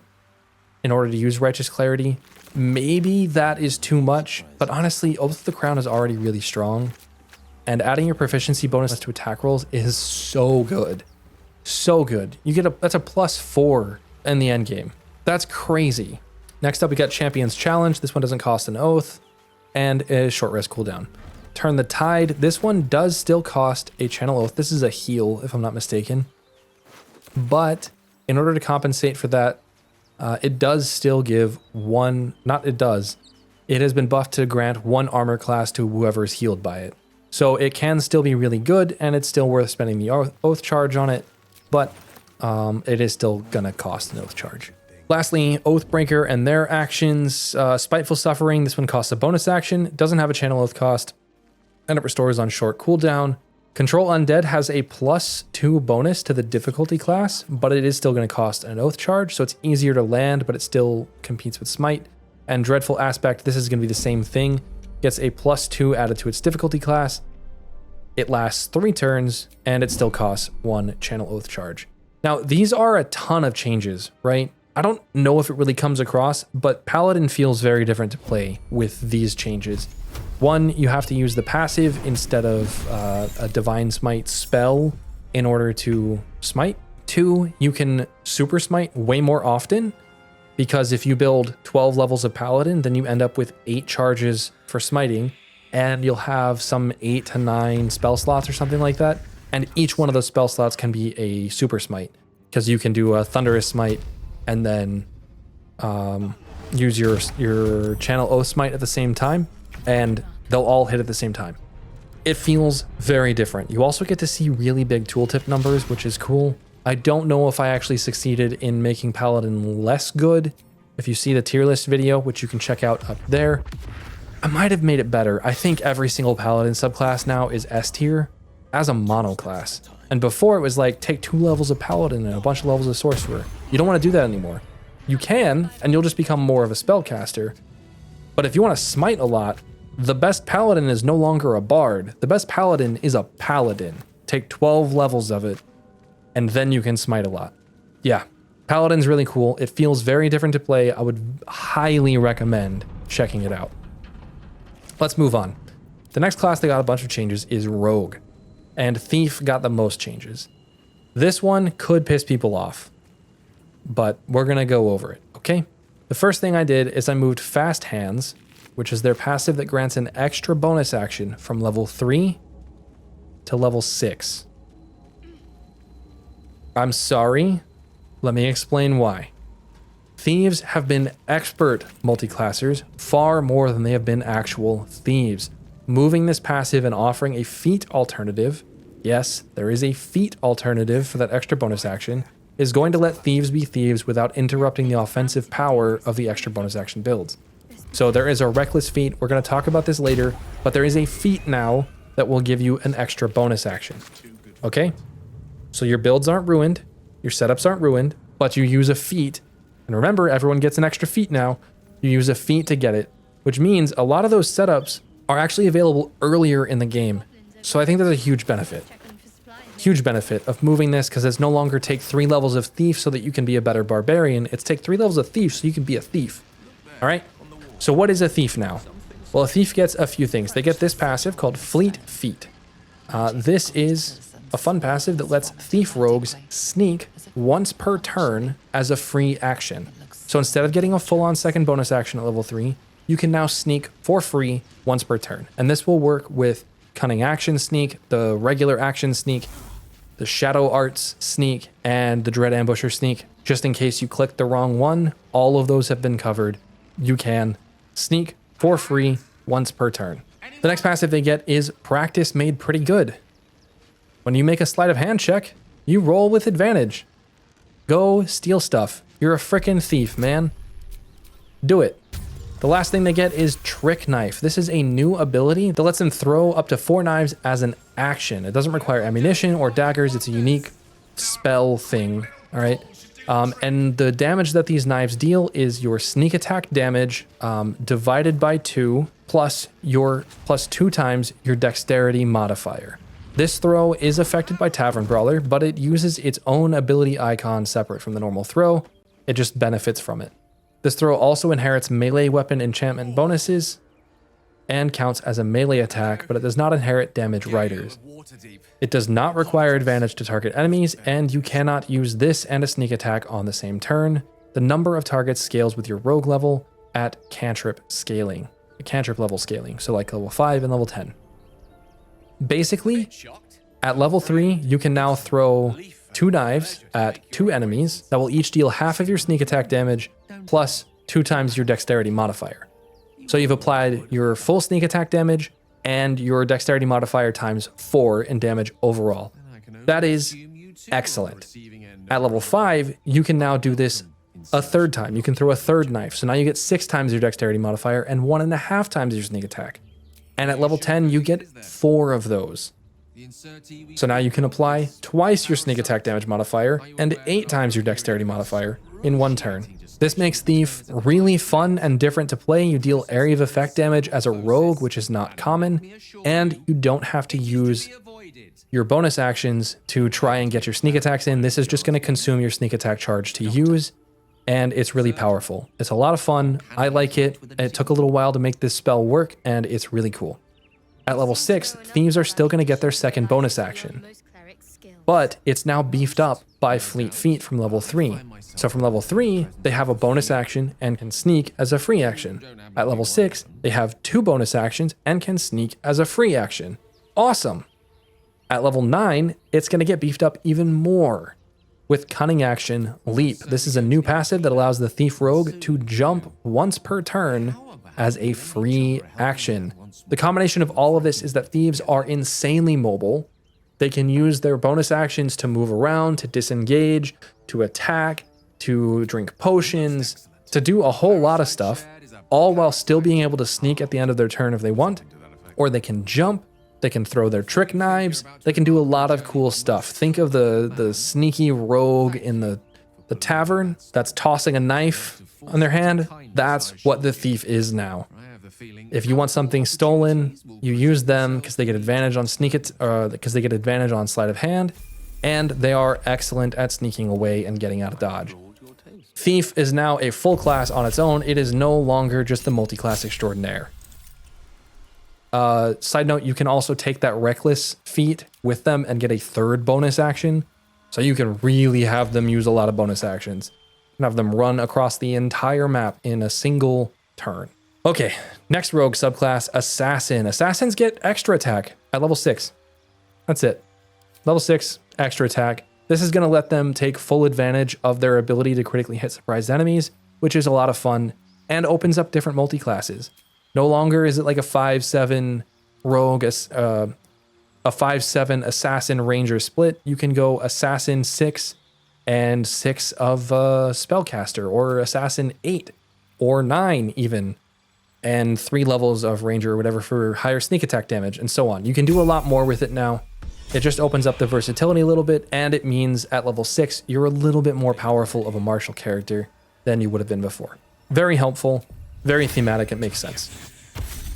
in order to use Righteous Clarity. Maybe that is too much, but honestly, Oath of the Crown is already really strong. And adding your proficiency bonus to attack rolls is so good. So good. That's a +4 in the end game. That's crazy. Next up, we got Champion's Challenge. This one doesn't cost an oath and a short rest cooldown. Turn the Tide. This one does still cost a channel oath. This is a heal, if I'm not mistaken. But in order to compensate for that, it does still give one, it has been buffed to grant 1 armor class to whoever is healed by it. So it can still be really good, and it's still worth spending the oath charge on it, but it is still gonna cost an oath charge. Lastly, Oathbreaker and their actions. Spiteful Suffering, this one costs a bonus action, doesn't have a channel oath cost, and it restores on short cooldown. Control Undead has a +2 bonus to the difficulty class, but it is still gonna cost an oath charge, so it's easier to land, but it still competes with Smite. And Dreadful Aspect, this is gonna be the same thing. Gets a +2 added to its difficulty class. It lasts 3 turns, and it still costs 1 channel oath charge. Now, these are a ton of changes, right? I don't know if it really comes across, but Paladin feels very different to play with these changes. 1, you have to use the passive instead of a Divine Smite spell in order to smite. 2, you can super smite way more often, because if you build 12 levels of Paladin, then you end up with 8 charges for smiting, and you'll have some 8 to 9 spell slots or something like that. And each one of those spell slots can be a super smite, because you can do a Thunderous Smite and then use your Channel Oath Smite at the same time, and they'll all hit at the same time. It feels very different. You also get to see really big tooltip numbers, which is cool. I don't know if I actually succeeded in making Paladin less good. If you see the tier list video, which you can check out up there, I might have made it better. I think every single Paladin subclass now is S tier as a mono class. And before it was like, take 2 levels of Paladin and a bunch of levels of Sorcerer. You don't want to do that anymore. You can, and you'll just become more of a spellcaster. But if you want to smite a lot, the best Paladin is no longer a Bard. The best Paladin is a Paladin. Take 12 levels of it, and then you can smite a lot. Yeah, Paladin's really cool. It feels very different to play. I would highly recommend checking it out. Let's move on. The next class that got a bunch of changes is Rogue, and Thief got the most changes. This one could piss people off, but we're gonna go over it, okay? The first thing I did is I moved Fast Hands, which is their passive that grants an extra bonus action from level 3 to level 6. I'm sorry. Let me explain why. Thieves have been expert multiclassers far more than they have been actual thieves. Moving this passive and offering a feat alternative, yes, there is a feat alternative for that extra bonus action, is going to let thieves be thieves without interrupting the offensive power of the extra bonus action builds. So there is a reckless feat. We're going to talk about this later, but there is a feat now that will give you an extra bonus action. Okay? So your builds aren't ruined, your setups aren't ruined, but you use a feat. And remember, everyone gets an extra feat now. You use a feat to get it, which means a lot of those setups are actually available earlier in the game. So I think that's a huge benefit. Huge benefit of moving this, because it's no longer take 3 levels of thief so that you can be a better barbarian. It's take 3 levels of thief so you can be a thief. All right? So what is a thief now? Well, a thief gets a few things. They get this passive called Fleet Feet. This is a fun passive that lets thief rogues sneak once per turn as a free action. So instead of getting a full-on second bonus action at level 3, you can now sneak for free once per turn. And this will work with Cunning Action Sneak, the regular action sneak, the Shadow Arts sneak, and the Dread Ambusher sneak. Just in case you clicked the wrong one, all of those have been covered. You can sneak for free once per turn. The next passive they get is Practice Made Pretty Good. When you make a sleight of hand check, you roll with advantage. Go steal stuff. You're a frickin' thief, man. Do it. The last thing they get is Trick Knife. This is a new ability that lets them throw up to 4 knives as an action. It doesn't require ammunition or daggers. It's a unique spell thing, all right? And the damage that these knives deal is your sneak attack damage divided by 2 plus 2 times your dexterity modifier. This throw is affected by Tavern Brawler, but it uses its own ability icon separate from the normal throw. It just benefits from it. This throw also inherits melee weapon enchantment bonuses and counts as a melee attack, but it does not inherit damage riders. It does not require advantage to target enemies, and you cannot use this and a sneak attack on the same turn. The number of targets scales with your rogue level at cantrip scaling, cantrip level scaling, so like level 5 and level 10. Basically, at level 3, you can now throw 2 knives at 2 enemies that will each deal half of your sneak attack damage plus 2 times your dexterity modifier. So you've applied your full sneak attack damage and your dexterity modifier times 4 in damage overall. That is excellent. At level 5, you can now do this a 3rd time. You can throw a 3rd knife. So now you get 6 times your dexterity modifier and 1.5 times your sneak attack. And at level 10, you get 4 of those. So now you can apply twice your sneak attack damage modifier and 8 times your dexterity modifier in 1 turn. This makes Thief really fun and different to play. You deal area of effect damage as a rogue, which is not common, and you don't have to use your bonus actions to try and get your sneak attacks in. This is just going to consume your sneak attack charge to use, and it's really powerful. It's a lot of fun. I like it. It took a little while to make this spell work, and it's really cool. At level 6, Thieves are still going to get their second bonus action, but it's now beefed up by Fleet Feet from level 3. So from level 3, they have a bonus action and can sneak as a free action. At level 6, they have 2 bonus actions and can sneak as a free action. Awesome! At level 9, it's going to get beefed up even more with Cunning Action Leap. This is a new passive that allows the Thief Rogue to jump once per turn as a free action. The combination of all of this is that Thieves are insanely mobile. They can use their bonus actions to move around, to disengage, to attack, to drink potions, to do a whole lot of stuff, all while still being able to sneak at the end of their turn if they want, or they can jump, they can throw their trick knives, they can do a lot of cool stuff. Think of the sneaky rogue in the tavern that's tossing a knife on their hand. That's what the thief is now. If you want something stolen, you use them because they get advantage on because they get advantage on sleight of hand, and they are excellent at sneaking away and getting out of dodge. Thief is now a full class on its own. It is no longer just the multi-class extraordinaire. Side note, you can also take that reckless feat with them and get a 3rd bonus action. So you can really have them use a lot of bonus actions and have them run across the entire map in a single turn. Okay, next rogue subclass, Assassin. Assassins get extra attack at level 6. That's it. Level 6, extra attack. This is going to let them take full advantage of their ability to critically hit surprised enemies, which is a lot of fun and opens up different multi-classes. No longer is it like a 5-7 rogue, a 5-7 assassin ranger split. You can go assassin 6 and 6 of spellcaster, or assassin 8 or 9 even, and 3 levels of ranger or whatever for higher sneak attack damage, and so on. You can do a lot more with it now. It just opens up the versatility a little bit, and it means at level 6, you're a little bit more powerful of a martial character than you would have been before. Very helpful, very thematic, it makes sense.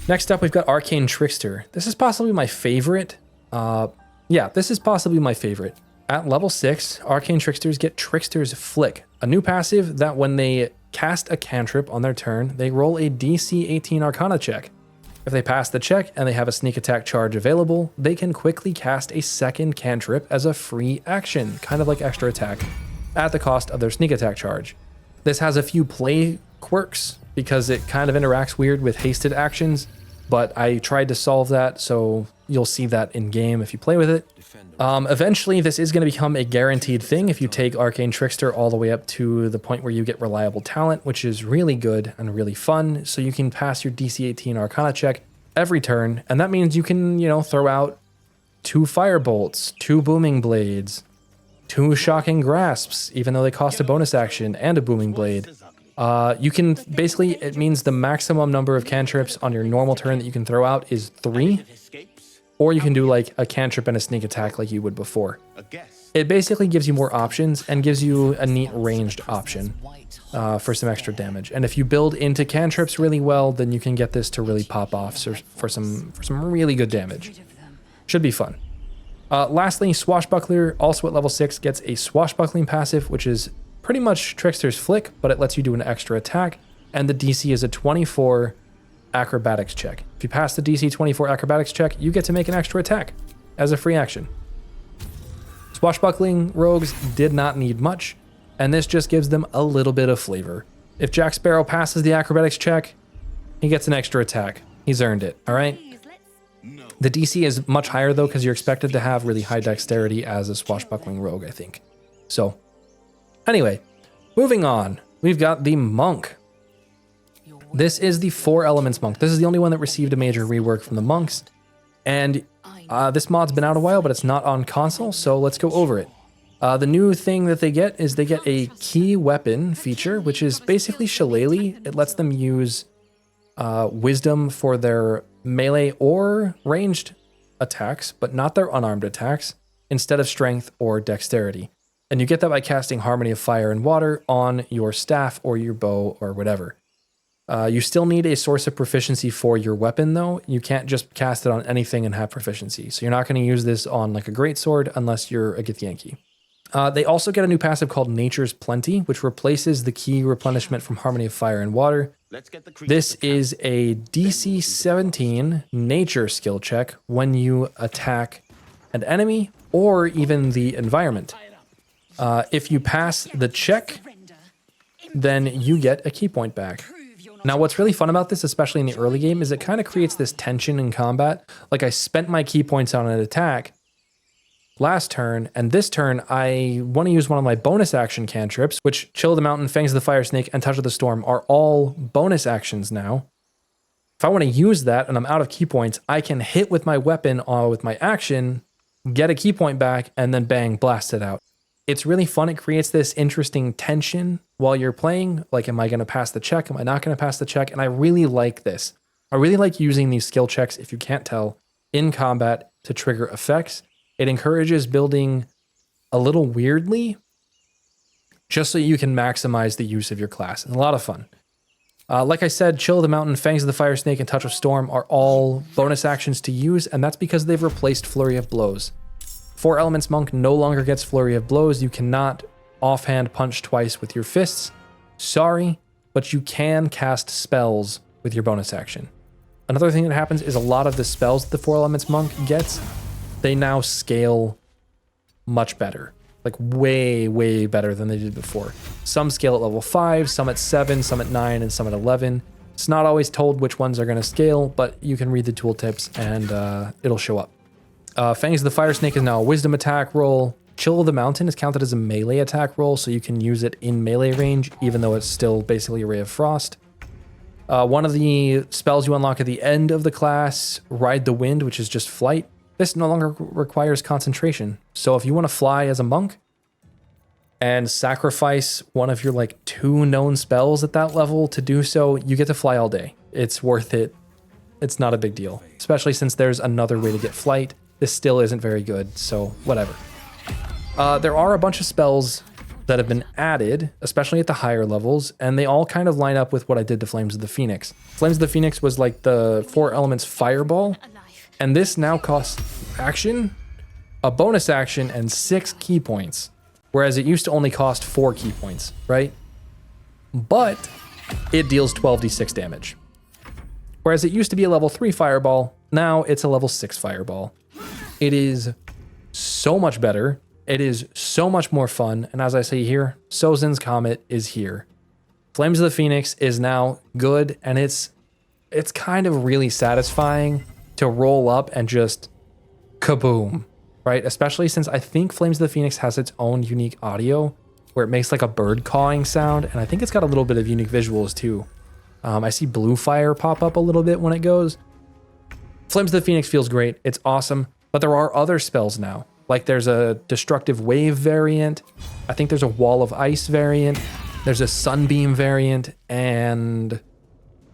Next up, we've got Arcane Trickster. This is possibly my favorite. This is possibly my favorite. At level 6, Arcane Tricksters get Trickster's Flick, a new passive that when they cast a cantrip on their turn, they roll a DC 18 Arcana check. If they pass the check and they have a sneak attack charge available, they can quickly cast a second cantrip as a free action, kind of like extra attack, at the cost of their sneak attack charge. This has a few play quirks because it kind of interacts weird with hasted actions, but I tried to solve that, so you'll see that in game if you play with it. Eventually, this is going to become a guaranteed thing if you take Arcane Trickster all the way up to the point where you get Reliable Talent, which is really good and really fun. So you can pass your DC 18 Arcana check every turn, and that means you can, throw out 2 Firebolts, 2 Booming Blades, 2 Shocking Grasps, even though they cost a bonus action, and a Booming Blade. You can basically, it means the maximum number of cantrips on your normal turn that you can throw out is 3. Or you can do like a cantrip and a sneak attack like you would before. It basically gives you more options and gives you a neat ranged option for some extra damage. And if you build into cantrips really well, then you can get this to really pop off for some really good damage. Should be fun. Lastly, Swashbuckler, also at level 6, gets a Swashbuckling passive, which is pretty much Trickster's Flick, but it lets you do an extra attack. And the DC is a 24 acrobatics check. If you pass the DC 24 acrobatics check, you get to make an extra attack as a free action. Swashbuckling rogues did not need much, and this just gives them a little bit of flavor. If Jack Sparrow passes the acrobatics check, he gets an extra attack. He's earned it, all right? The DC is much higher though, because you're expected to have really high dexterity as a swashbuckling rogue, I think. So, anyway, moving on, we've got the Monk. This is the 4 Elements Monk. This is the only one that received a major rework from the monks. And this mod's been out a while, but it's not on console, so let's go over it. The new thing that they get is they get a key weapon feature, which is basically Shillelagh. It lets them use wisdom for their melee or ranged attacks, but not their unarmed attacks, instead of strength or dexterity. And you get that by casting Harmony of Fire and Water on your staff or your bow or whatever. You still need a source of proficiency for your weapon, though. You can't just cast it on anything and have proficiency. So you're not going to use this on like a greatsword unless you're a Githyanki. They also get a new passive called Nature's Plenty, which replaces the key replenishment from Harmony of Fire and Water. This is a DC 17 nature skill check when you attack an enemy or even the environment. If you pass the check, then you get a key point back. Now, what's really fun about this, especially in the early game, is it kind of creates this tension in combat. Like, I spent my key points on an attack last turn, and this turn, I want to use one of my bonus action cantrips, which Chill of the Mountain, Fangs of the Fire Snake, and Touch of the Storm are all bonus actions now. If I want to use that and I'm out of key points, I can hit with my weapon with my action, get a key point back, and then bang, blast it out. It's really fun. It creates this interesting tension while you're playing. Like, am I going to pass the check? Am I not going to pass the check? And I really like this. I really like using these skill checks, if you can't tell, in combat to trigger effects. It encourages building a little weirdly, just so you can maximize the use of your class. It's a lot of fun. Like I said, Chill of the Mountain, Fangs of the Fire Snake, and Touch of Storm are all bonus actions to use, and that's because they've replaced Flurry of Blows. 4 Elements Monk no longer gets Flurry of Blows. You cannot offhand punch twice with your fists. Sorry, but you can cast spells with your bonus action. Another thing that happens is a lot of the spells that the 4 Elements Monk gets, they now scale much better. Like way, way better than they did before. Some scale at level 5, some at 7, some at 9, and some at 11. It's not always told which ones are going to scale, but you can read the tooltips and it'll show up. Fangs of the Fire Snake is now a wisdom attack roll. Chill of the Mountain is counted as a melee attack roll, so you can use it in melee range, even though it's still basically a Ray of Frost. One of the spells you unlock at the end of the class, Ride the Wind, which is just flight. This no longer requires concentration. So if you want to fly as a monk and sacrifice one of your like 2 known spells at that level to do so, you get to fly all day. It's worth it. It's not a big deal, especially since there's another way to get flight. This still isn't very good, so whatever. There are a bunch of spells that have been added, especially at the higher levels, and they all kind of line up with what I did to Flames of the Phoenix. Flames of the Phoenix was like the 4 elements fireball, and this now costs action, a bonus action, and 6 key points, whereas it used to only cost 4 key points, right? But it deals 12d6 damage. Whereas it used to be a level 3 fireball, now it's a level 6 fireball. It is so much better. It is so much more fun. And as I say here, Sozin's Comet is here. Flames of the Phoenix is now good, and it's kind of really satisfying to roll up and just kaboom, right? Especially since I think Flames of the Phoenix has its own unique audio where it makes like a bird cawing sound, and I think it's got a little bit of unique visuals too. I see blue fire pop up a little bit when it goes. Flames of the Phoenix feels great. It's awesome. But there are other spells now. Like there's a Destructive Wave variant. I think there's a Wall of Ice variant. There's a Sunbeam variant. And there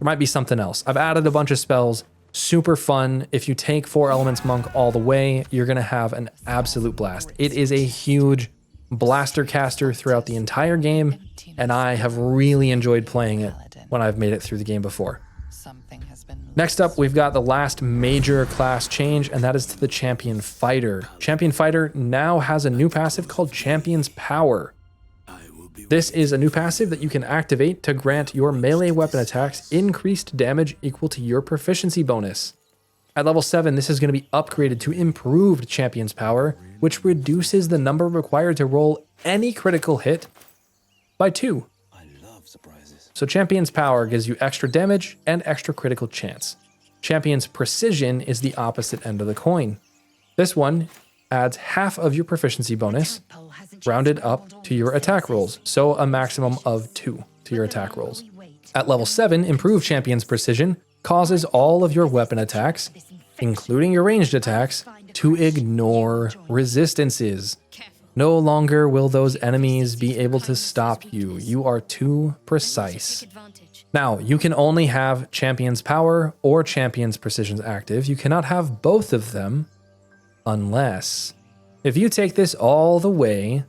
might be something else. I've added a bunch of spells. Super fun. If you take 4 Elements Monk all the way, you're going to have an absolute blast. It is a huge blaster caster throughout the entire game. And I have really enjoyed playing it when I've made it through the game before. Next up, we've got the last major class change, and that is to the Champion Fighter. Champion Fighter now has a new passive called Champion's Power. This is a new passive that you can activate to grant your melee weapon attacks increased damage equal to your proficiency bonus. At level 7, this is going to be upgraded to Improved Champion's Power, which reduces the number required to roll any critical hit by 2. So Champion's Power gives you extra damage and extra critical chance. Champion's Precision is the opposite end of the coin. This one adds half of your proficiency bonus, rounded up to your attack rolls, so a maximum of 2 to your attack rolls. At level 7, Improved Champion's Precision causes all of your weapon attacks, including your ranged attacks, to ignore resistances. No longer will those enemies be able to stop you. You are too precise. Now, you can only have Champion's Power or Champion's Precision active. You cannot have both of them unless... If you take this all the way,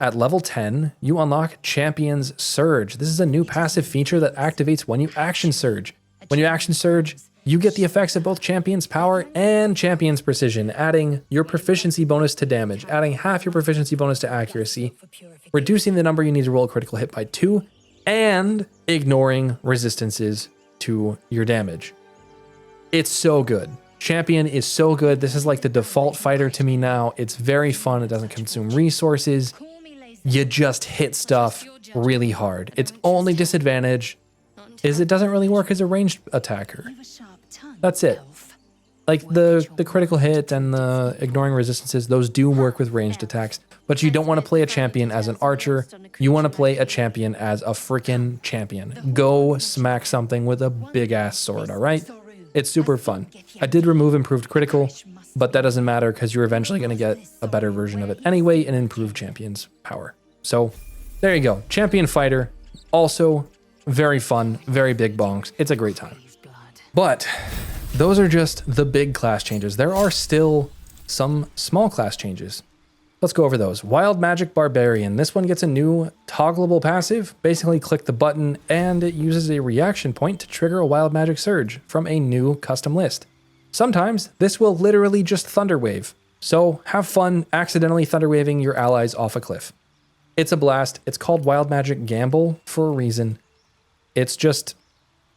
at level 10, you unlock Champion's Surge. This is a new passive feature that activates when you action surge. When you action surge, you get the effects of both Champion's Power and Champion's Precision, adding your proficiency bonus to damage, adding half your proficiency bonus to accuracy, reducing the number you need to roll a critical hit by 2, and ignoring resistances to your damage. It's so good. Champion is so good. This is like the default fighter to me now. It's very fun. It doesn't consume resources. You just hit stuff really hard. Its only disadvantage is it doesn't really work as a ranged attacker. That's it. Like the critical hit and the ignoring resistances, those do work with ranged attacks, but you don't want to play a champion as an archer. You want to play a champion as a freaking champion. Go smack something with a big ass sword, all right? It's super fun. I did remove improved critical, but that doesn't matter because you're eventually going to get a better version of it anyway and improved champion's power. So there you go. Champion Fighter, also very fun, very big bonks. It's a great time. But those are just the big class changes. There are still some small class changes. Let's go over those. Wild Magic Barbarian. This one gets a new toggleable passive. Basically click the button and it uses a reaction point to trigger a Wild Magic Surge from a new custom list. Sometimes this will literally just Thunderwave. So have fun accidentally Thunderwaving your allies off a cliff. It's a blast. It's called Wild Magic Gamble for a reason. It's just,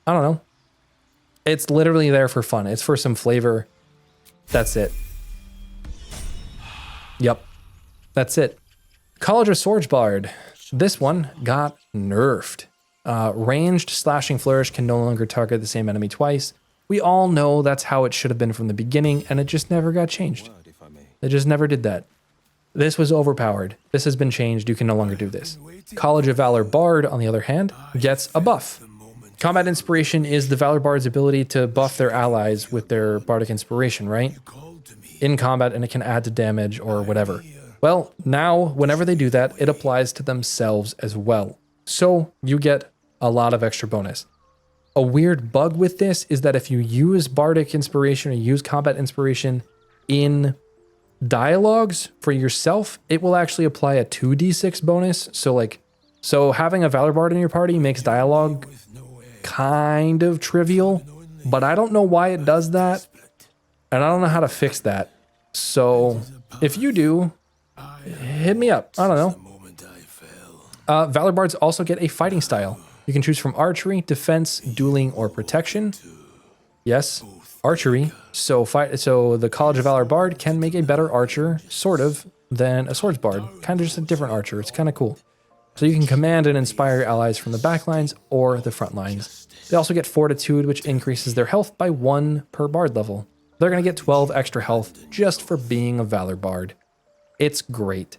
I don't know. It's literally there for fun. It's for some flavor. That's it. Yep. That's it. College of Swordsbard. This one got nerfed. Ranged Slashing Flourish can no longer target the same enemy twice. We all know that's how it should have been from the beginning, and it just never got changed. It just never did that. This was overpowered. This has been changed. You can no longer do this. College of Valor Bard, on the other hand, gets a buff. Combat Inspiration is the Valor Bard's ability to buff their allies with their Bardic Inspiration, right? In combat, and it can add to damage or whatever. Well, now, whenever they do that, it applies to themselves as well. So you get a lot of extra bonus. A weird bug with this is that if you use Bardic Inspiration or use Combat Inspiration in dialogues for yourself, it will actually apply a 2d6 bonus. So having a Valor Bard in your party makes dialogue kind of trivial, but I don't know why it does that, and I don't know how to fix that. So if you do, hit me up. I don't know. Valor Bards also get a fighting style. You can choose from archery, defense, dueling, or protection. Yes, archery. So the College of Valor Bard can make a better archer, sort of, than a swords bard. Kind of just a different archer. It's kind of cool. So you can command and inspire your allies from the back lines or the front lines. They also get fortitude, which increases their health by 1 per bard level. They're going to get 12 extra health just for being a Valor Bard. It's great.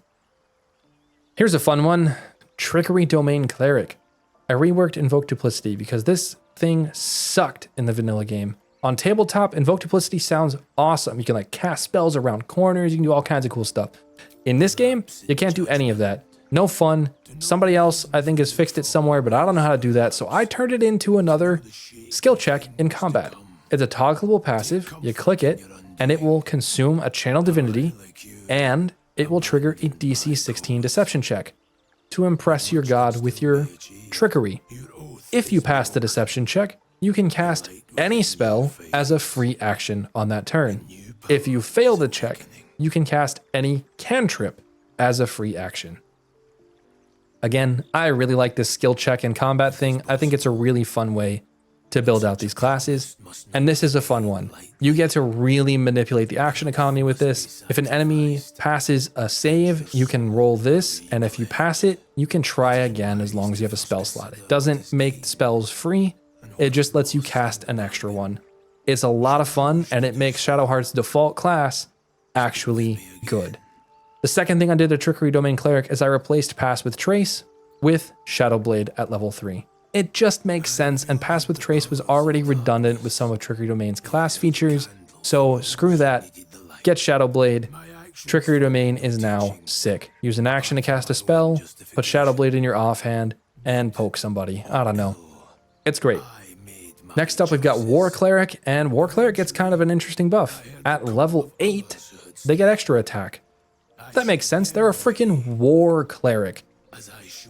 Here's a fun one. Trickery Domain Cleric. I reworked Invoke Duplicity because this thing sucked in the vanilla game. On tabletop, Invoke Duplicity sounds awesome. You can cast spells around corners. You can do all kinds of cool stuff. In this game, you can't do any of that. No fun. Somebody else, I think, has fixed it somewhere, but I don't know how to do that. So I turned it into another skill check in combat. It's a toggleable passive. You click it, and it will consume a Channel Divinity, and it will trigger a DC 16 Deception check to impress your god with your trickery. If you pass the Deception check, you can cast any spell as a free action on that turn. If you fail the check, you can cast any cantrip as a free action. Again, I really like this skill check and combat thing. I think it's a really fun way to build out these classes, and this is a fun one. You get to really manipulate the action economy with this. If an enemy passes a save, you can roll this, and if you pass it, you can try again as long as you have a spell slot. It doesn't make spells free, it just lets you cast an extra one. It's a lot of fun, and it makes Shadowheart's default class actually good. The second thing I did to Trickery Domain Cleric is I replaced Pass with Trace with Shadowblade at level 3. It just makes sense, and Pass with Trace was already redundant with some of Trickery Domain's class features, so screw that. Get Shadowblade. Trickery Domain is now sick. Use an action to cast a spell, put Shadowblade in your offhand, and poke somebody. I don't know. It's great. Next up, we've got War Cleric, and War Cleric gets kind of an interesting buff. At level 8, they get extra attack. That makes sense. They're a freaking War Cleric.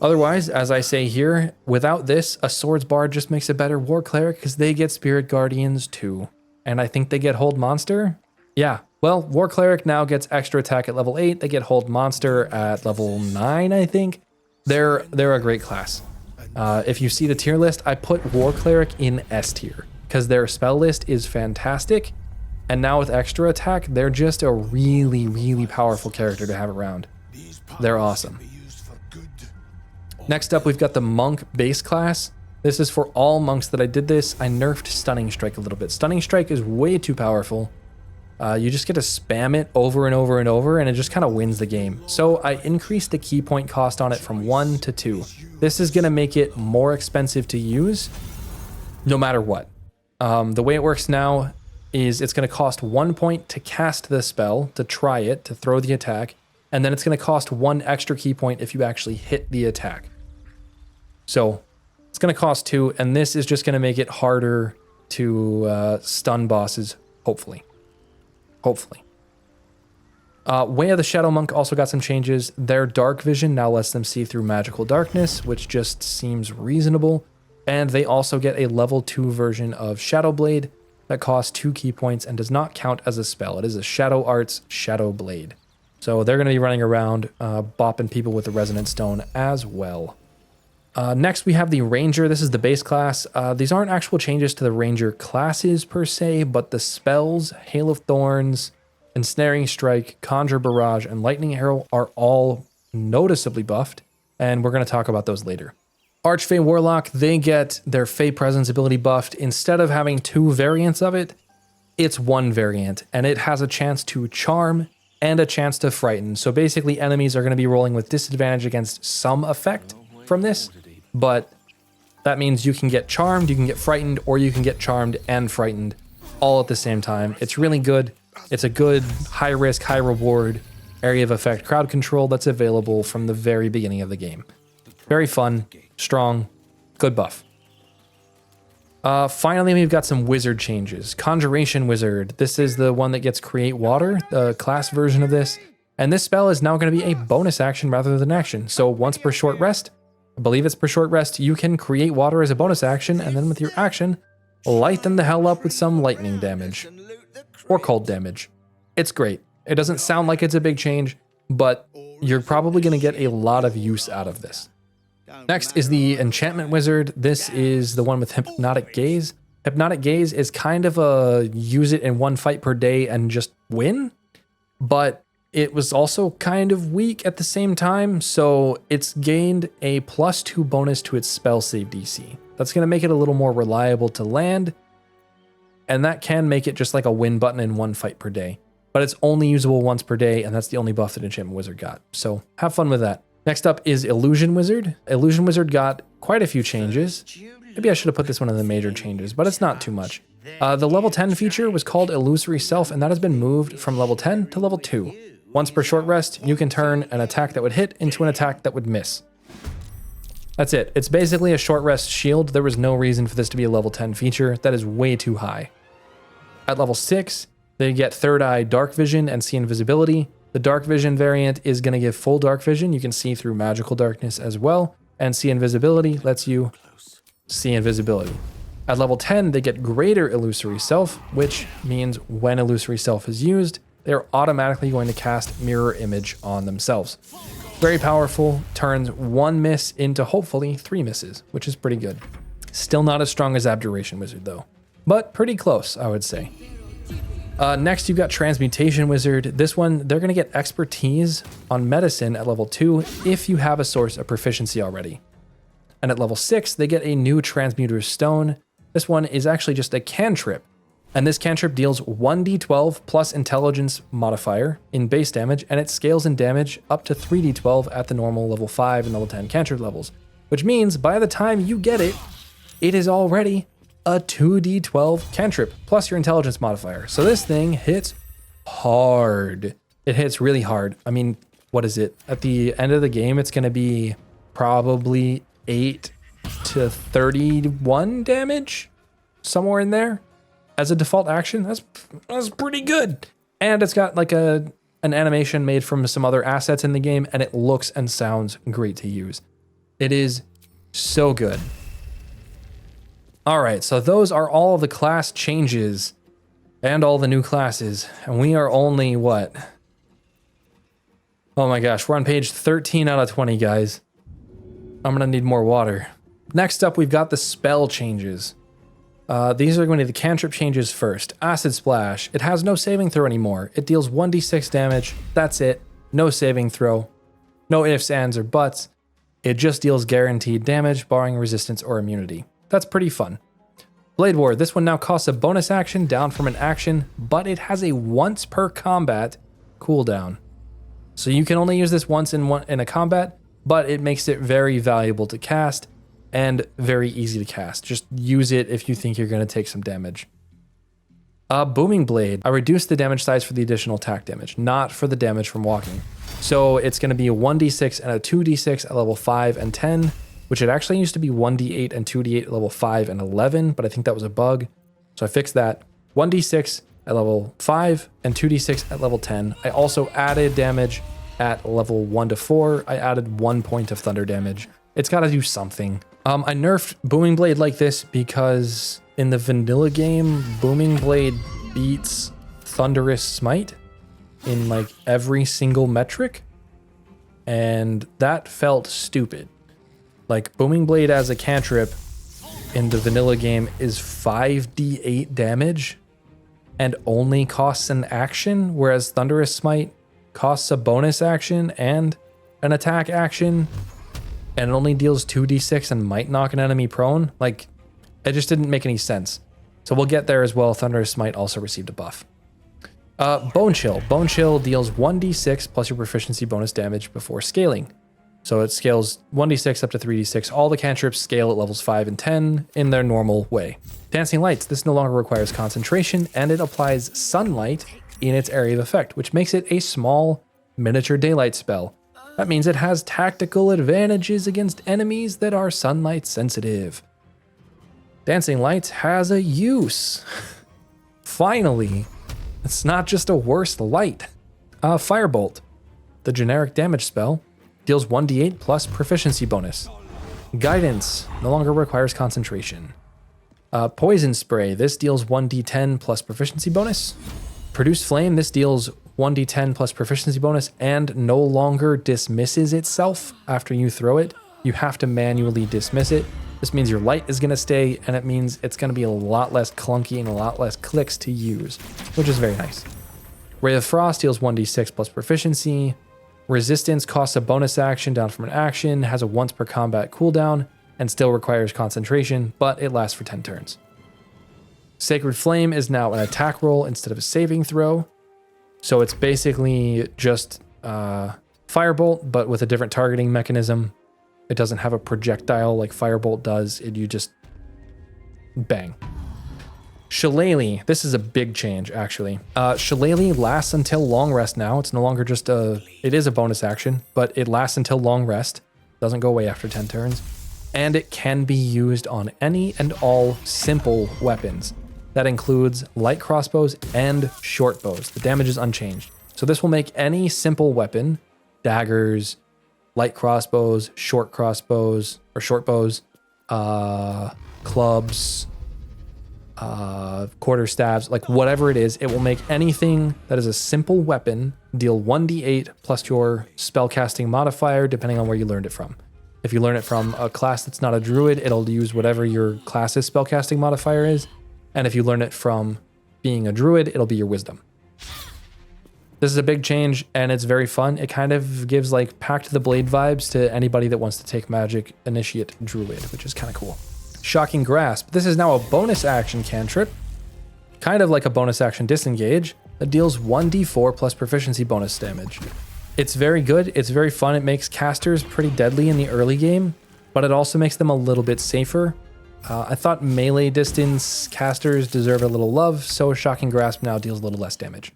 Otherwise, as I say here, without this, a Swords Bard just makes a better War Cleric because they get Spirit Guardians too. And I think they get Hold Monster? Yeah. Well, War Cleric now gets extra attack at level 8. They get Hold Monster at level 9, I think. They're a great class. If you see the tier list, I put War Cleric in S tier because their spell list is fantastic. And now with extra attack, they're just a really, really powerful character to have around. They're awesome. Next up, we've got the Monk base class. This is for all monks that I did this. I nerfed Stunning Strike a little bit. Stunning Strike is way too powerful. You just get to spam it over and over and over, and it just kind of wins the game. So I increased the key point cost on it from 1 to 2. This is going to make it more expensive to use, no matter what. The way it works now is it's going to cost 1 point to cast the spell, to try it, to throw the attack, and then it's going to cost 1 extra key point if you actually hit the attack. So it's going to cost 2, and this is just going to make it harder to stun bosses, hopefully. Hopefully. Way of the Shadow Monk also got some changes. Their dark vision now lets them see through magical darkness, which just seems reasonable. And they also get a level 2 version of Shadow Blade that costs 2 key points and does not count as a spell. It is a Shadow Arts Shadow Blade. So they're going to be running around bopping people with the Resonant Stone as well. Next, we have the Ranger. This is the base class. These aren't actual changes to the Ranger classes per se, but the spells, Hail of Thorns, Ensnaring Strike, Conjure Barrage, and Lightning Arrow are all noticeably buffed, and we're going to talk about those later. Archfey Warlock, they get their Fey Presence ability buffed. Instead of having 2 variants of it, it's 1 variant, and it has a chance to charm and a chance to frighten. So basically enemies are going to be rolling with disadvantage against some effect from this, but that means you can get charmed, you can get frightened, or you can get charmed and frightened all at the same time. It's really good. It's a good high risk, high reward area of effect crowd control that's available from the very beginning of the game. Very fun, strong, good buff. Finally, we've got some wizard changes. Conjuration Wizard. This is the one that gets Create Water, the class version of this. And this spell is now going to be a bonus action rather than action. So once per short rest, I believe it's per short rest, you can create water as a bonus action, and then with your action, light them the hell up with some lightning damage. Or cold damage. It's great. It doesn't sound like it's a big change, but you're probably going to get a lot of use out of this. Next is the Enchantment Wizard. This is the one with Hypnotic Gaze. Hypnotic Gaze is kind of a use it in one fight per day and just win, but it was also kind of weak at the same time, so it's gained a +2 bonus to its spell save DC. That's going to make it a little more reliable to land, and that can make it just like a win button in one fight per day. But it's only usable once per day, and that's the only buff that Enchantment Wizard got. So have fun with that. Next up is Illusion Wizard. Illusion Wizard got quite a few changes. Maybe I should have put this one in the major changes, but it's not too much. The level 10 feature was called Illusory Self, and that has been moved from level 10 to level 2. Once per short rest, you can turn an attack that would hit into an attack that would miss. That's it. It's basically a short rest shield. There was no reason for this to be a level 10 feature. That is way too high. At level 6, they get Third Eye Dark Vision and See Invisibility. The Dark Vision variant is going to give full dark vision. You can see through magical darkness as well. And See Invisibility lets you see invisibility. At level 10, they get Greater Illusory Self, which means when Illusory Self is used, they're automatically going to cast Mirror Image on themselves. Very powerful, turns 1 miss into hopefully 3 misses, which is pretty good. Still not as strong as Abjuration Wizard though, but pretty close, I would say. Next, you've got Transmutation Wizard. This one, they're going to get Expertise on Medicine at level 2 if you have a source of proficiency already. And at level 6, they get a new Transmuter's Stone. This one is actually just a cantrip. And this cantrip deals 1d12 plus intelligence modifier in base damage, and it scales in damage up to 3d12 at the normal level 5 and level 10 cantrip levels. Which means by the time you get it, it is already a 2d12 cantrip plus your intelligence modifier. So this thing hits hard. It hits really hard. I mean, what is it? At the end of the game, it's going to be probably 8 to 31 damage, somewhere in there. As a default action, that's pretty good. And it's got like an animation made from some other assets in the game, and it looks and sounds great to use. It is so good. All right, so those are all of the class changes and all the new classes. And we are only what? Oh my gosh, we're on page 13 out of 20, guys. I'm gonna need more water. Next up, we've got the spell changes. These are going to be the Cantrip Changes first. Acid Splash. It has no saving throw anymore. It deals 1d6 damage. That's it. No saving throw. No ifs, ands, or buts. It just deals guaranteed damage, barring resistance or immunity. That's pretty fun. Blade War. This one now costs a bonus action down from an action, but it has a once per combat cooldown. So you can only use this once in a combat, but it makes it very valuable to cast and very easy to cast. Just use it if you think you're going to take some damage. Booming Blade. I reduced the damage size for the additional attack damage, not for the damage from walking. So it's going to be a 1d6 and a 2d6 at level 5 and 10, which it actually used to be 1d8 and 2d8 at level 5 and 11, but I think that was a bug. So I fixed that. 1d6 at level 5 and 2d6 at level 10. I also added damage at level 1 to 4. I added 1 point of thunder damage. It's got to do something. I nerfed Booming Blade like this because in the vanilla game, Booming Blade beats Thunderous Smite in like every single metric, and that felt stupid. Like Booming Blade as a cantrip in the vanilla game is 5d8 damage and only costs an action, whereas Thunderous Smite costs a bonus action and an attack action, and it only deals 2d6 and might knock an enemy prone. Like, it just didn't make any sense. So we'll get there as well. Thunderous Smite also received a buff. Bone Chill. Bone Chill deals 1d6 plus your proficiency bonus damage before scaling. So it scales 1d6 up to 3d6. All the cantrips scale at levels 5 and 10 in their normal way. Dancing Lights. This no longer requires concentration, and it applies sunlight in its area of effect, which makes it a small miniature daylight spell. That means it has tactical advantages against enemies that are sunlight sensitive. Dancing Lights has a use. Finally, it's not just a worse light. Firebolt, the generic damage spell, deals 1d8 plus proficiency bonus. Guidance no longer requires concentration. Poison Spray, this deals 1d10 plus proficiency bonus. Produce Flame, this deals 1d10 plus proficiency bonus and no longer dismisses itself after you throw it. You have to manually dismiss it. This means your light is going to stay, and it means it's going to be a lot less clunky and a lot less clicks to use, which is very nice. Ray of Frost deals 1d6 plus proficiency. Resistance costs a bonus action down from an action, has a once per combat cooldown, and still requires concentration, but it lasts for 10 turns. Sacred Flame is now an attack roll instead of a saving throw. So it's basically just Firebolt, but with a different targeting mechanism. It doesn't have a projectile like Firebolt does. You just bang. Shillelagh. This is a big change, actually. Shillelagh lasts until long rest now. It's no longer just it is a bonus action, but it lasts until long rest. Doesn't go away after 10 turns. And it can be used on any and all simple weapons. That includes light crossbows and short bows. The damage is unchanged. So this will make any simple weapon, daggers, light crossbows, short crossbows, or short bows, clubs, quarterstaffs, like whatever it is, it will make anything that is a simple weapon deal 1d8 plus your spellcasting modifier, depending on where you learned it from. If you learn it from a class that's not a druid, it'll use whatever your class's spellcasting modifier is. And if you learn it from being a druid, it'll be your wisdom. This is a big change, and it's very fun. It kind of gives like Pact of the Blade vibes to anybody that wants to take magic initiate druid, which is kind of cool. Shocking Grasp. This is now a bonus action cantrip, kind of like a bonus action disengage, that deals 1d4 plus proficiency bonus damage. It's very good. It's very fun. It makes casters pretty deadly in the early game, but it also makes them a little bit safer. I thought melee distance casters deserve a little love, so Shocking Grasp now deals a little less damage.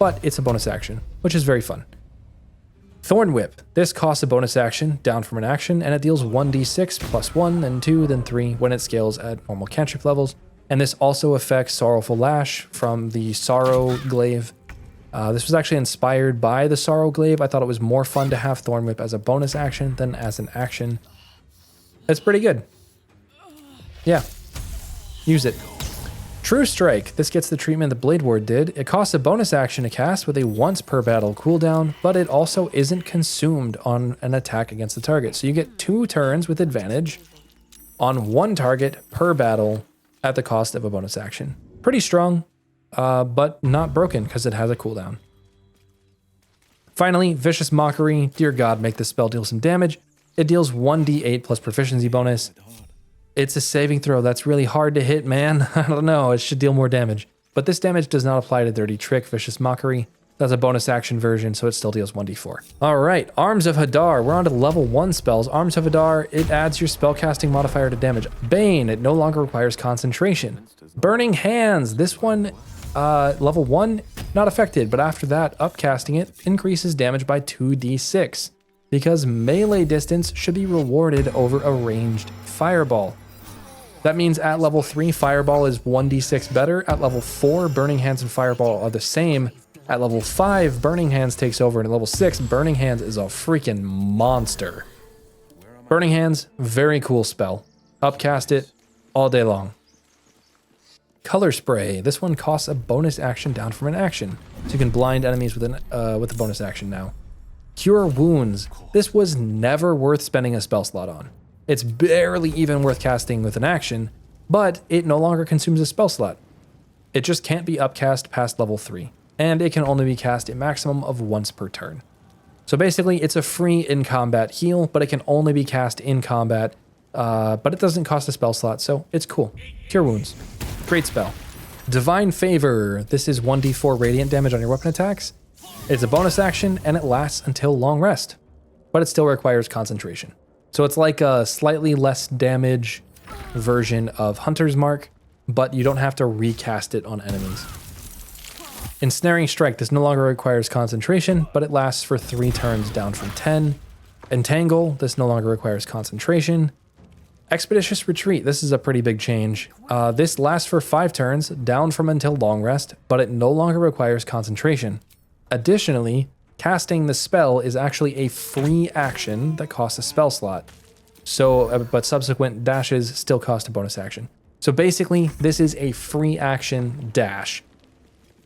But it's a bonus action, which is very fun. Thorn Whip. This costs a bonus action, down from an action, and it deals 1d6 plus 1, then 2, then 3 when it scales at normal cantrip levels. And this also affects Sorrowful Lash from the Sorrow Glaive. This was actually inspired by the Sorrow Glaive. I thought it was more fun to have Thorn Whip as a bonus action than as an action. It's pretty good. Yeah, use it. True Strike. This gets the treatment the Blade Ward did. It costs a bonus action to cast with a once per battle cooldown, but it also isn't consumed on an attack against the target. So you get 2 turns with advantage on 1 target per battle at the cost of a bonus action. Pretty strong, but not broken because it has a cooldown. Finally, Vicious Mockery. Dear God, make this spell deal some damage. It deals 1d8 plus proficiency bonus. It's a saving throw. That's really hard to hit, man. I don't know. It should deal more damage. But this damage does not apply to Dirty Trick, Vicious Mockery. That's a bonus action version, so it still deals 1d4. All right, Arms of Hadar. We're on to level 1 spells. Arms of Hadar, it adds your spellcasting modifier to damage. Bane, it no longer requires concentration. Burning Hands. This one, level 1, not affected, but after that, upcasting it increases damage by 2d6 because melee distance should be rewarded over a ranged fireball. That means at level 3, Fireball is 1d6 better. At level 4, Burning Hands and Fireball are the same. At level 5, Burning Hands takes over. And at level 6, Burning Hands is a freaking monster. Burning Hands, very cool spell. Upcast it all day long. Color Spray. This one costs a bonus action down from an action. So you can blind enemies with a bonus action now. Cure Wounds. This was never worth spending a spell slot on. It's barely even worth casting with an action, but it no longer consumes a spell slot. It just can't be upcast past level 3, and it can only be cast a maximum of once per turn. So basically, it's a free in-combat heal, but it can only be cast in combat, but it doesn't cost a spell slot, so it's cool. Cure Wounds. Great spell. Divine Favor. This is 1d4 radiant damage on your weapon attacks. It's a bonus action and it lasts until long rest, but it still requires concentration. So it's like a slightly less damage version of Hunter's Mark, but you don't have to recast it on enemies. Ensnaring Strike. This no longer requires concentration, but it lasts for 3 turns down from 10. Entangle. This no longer requires concentration. Expeditious Retreat. This is a pretty big change. This lasts for 5 turns, down from until long rest, but it no longer requires concentration. Additionally, casting the spell is actually a free action that costs a spell slot. So, but subsequent dashes still cost a bonus action. So basically, this is a free action dash.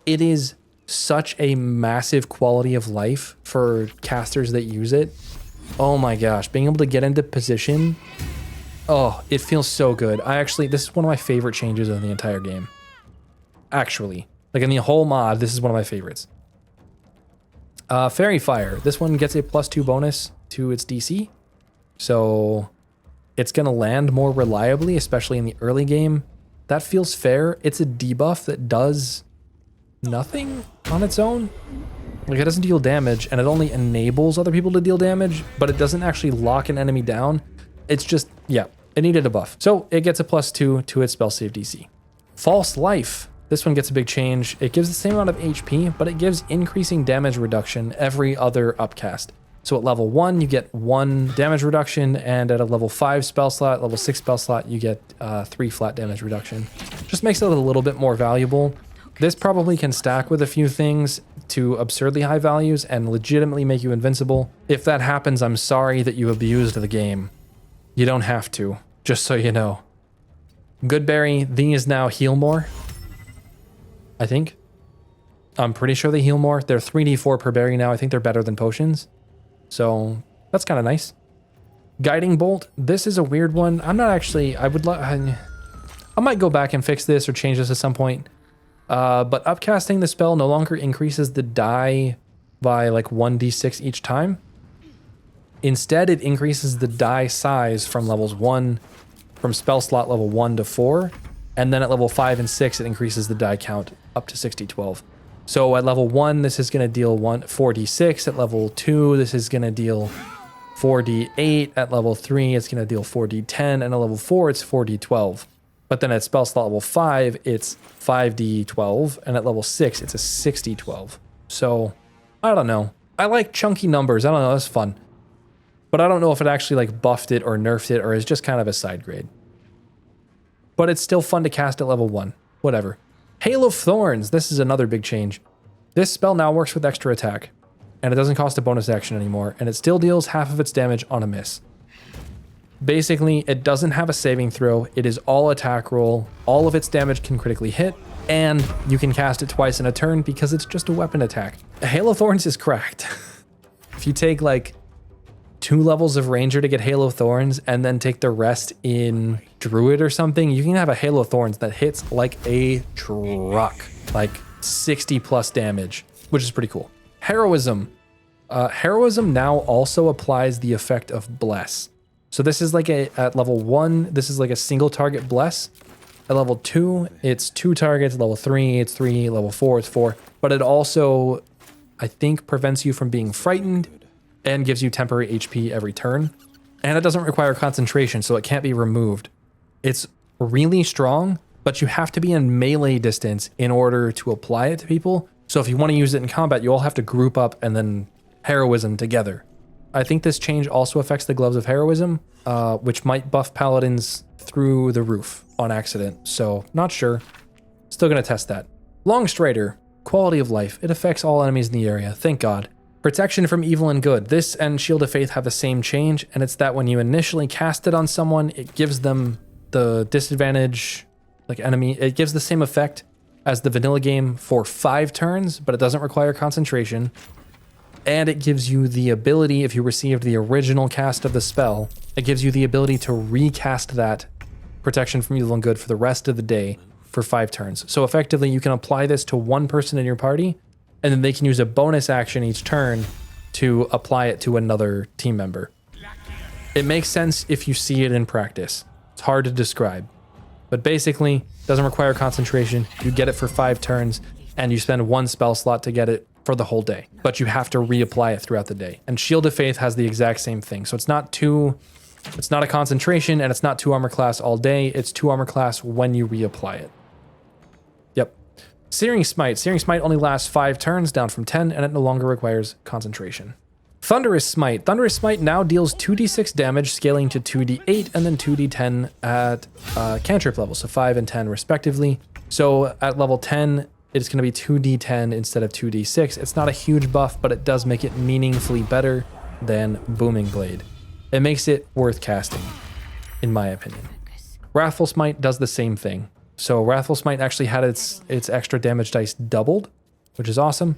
It is such a massive quality of life for casters that use it. Oh my gosh, being able to get into position. Oh, it feels so good. This is one of my favorite changes in the entire game. Actually, like in the whole mod, this is one of my favorites. Fairy Fire. This one gets a +2 bonus to its DC. So it's going to land more reliably, especially in the early game. That feels fair. It's a debuff that does nothing on its own. Like, it doesn't deal damage, and it only enables other people to deal damage, but it doesn't actually lock an enemy down. It's just, yeah, it needed a buff. So it gets a +2 to its spell save DC. False Life. This one gets a big change. It gives the same amount of HP, but it gives increasing damage reduction every other upcast. So at level 1, you get 1 damage reduction, and at a level 5 spell slot, level 6 spell slot, you get 3 flat damage reduction. Just makes it a little bit more valuable. This probably can stack with a few things to absurdly high values and legitimately make you invincible. If that happens, I'm sorry that you abused the game. You don't have to, just so you know. Goodberry, these now heal more. I think. I'm pretty sure they heal more. They're 3d4 per berry now. I think they're better than potions. So that's kind of nice. Guiding Bolt. This is a weird one. I'm not actually, I might go back and fix this or change this at some point. But upcasting the spell no longer increases the die by like 1d6 each time. Instead, it increases the die size from from spell slot level 1 to 4. And then at level 5 and 6, it increases the die count up to 6d12. So at level 1, this is going to deal 4d6. At level 2, this is going to deal 4d8. At level 3, it's going to deal 4d10. And at level 4, it's 4d12. But then at spell slot level 5, it's 5d12. And at level 6, it's a 6d12. So, I don't know. I like chunky numbers. I don't know. That's fun. But I don't know if it actually like buffed it or nerfed it or is just kind of a side grade. But it's still fun to cast at level 1. Whatever. Hail of Thorns. This is another big change. This spell now works with extra attack. And it doesn't cost a bonus action anymore. And it still deals half of its damage on a miss. Basically, it doesn't have a saving throw. It is all attack roll. All of its damage can critically hit. And you can cast it twice in a turn because it's just a weapon attack. Hail of Thorns is cracked. If you take like 2 levels of Ranger to get Hail of Thorns and then take the rest in Druid or something, you can have a Hail of Thorns that hits like a truck, like 60 plus damage, which is pretty cool. Heroism. Heroism now also applies the effect of Bless. So this is like at level 1, this is like a single target Bless. At level 2, it's 2 targets. Level 3, it's 3. Level 4, it's 4. But it also, I think, prevents you from being frightened and gives you temporary HP every turn. And it doesn't require concentration, so it can't be removed. It's really strong, but you have to be in melee distance in order to apply it to people. So if you want to use it in combat, you all have to group up and then heroism together. I think this change also affects the Gloves of Heroism, which might buff paladins through the roof on accident. So not sure. Still going to test that. Longstrider. Quality of life. It affects all enemies in the area. Thank God. Protection from evil and good. This and Shield of Faith have the same change, and it's that when you initially cast it on someone, it gives them the disadvantage, like enemy. It gives the same effect as the vanilla game for 5 turns, but it doesn't require concentration. And it gives you the ability, if you received the original cast of the spell, it gives you the ability to recast that protection from evil and good for the rest of the day for 5 turns. So effectively, you can apply this to one person in your party, and then they can use a bonus action each turn to apply it to another team member. It makes sense if you see it in practice. It's hard to describe. But basically, doesn't require concentration. You get it for 5 turns, and you spend 1 spell slot to get it for the whole day. But you have to reapply it throughout the day. And Shield of Faith has the exact same thing. So it's not a concentration, and it's not 2 armor class all day. It's 2 armor class when you reapply it. Yep. Searing Smite. Searing Smite only lasts 5 turns, down from 10, and it no longer requires concentration. Thunderous Smite. Thunderous Smite now deals 2d6 damage, scaling to 2d8 and then 2d10 at cantrip level, so 5 and 10 respectively. So at level 10, it's going to be 2d10 instead of 2d6. It's not a huge buff, but it does make it meaningfully better than Booming Blade. It makes it worth casting, in my opinion. Wrathful Smite does the same thing. So Wrathful Smite actually had its extra damage dice doubled, which is awesome.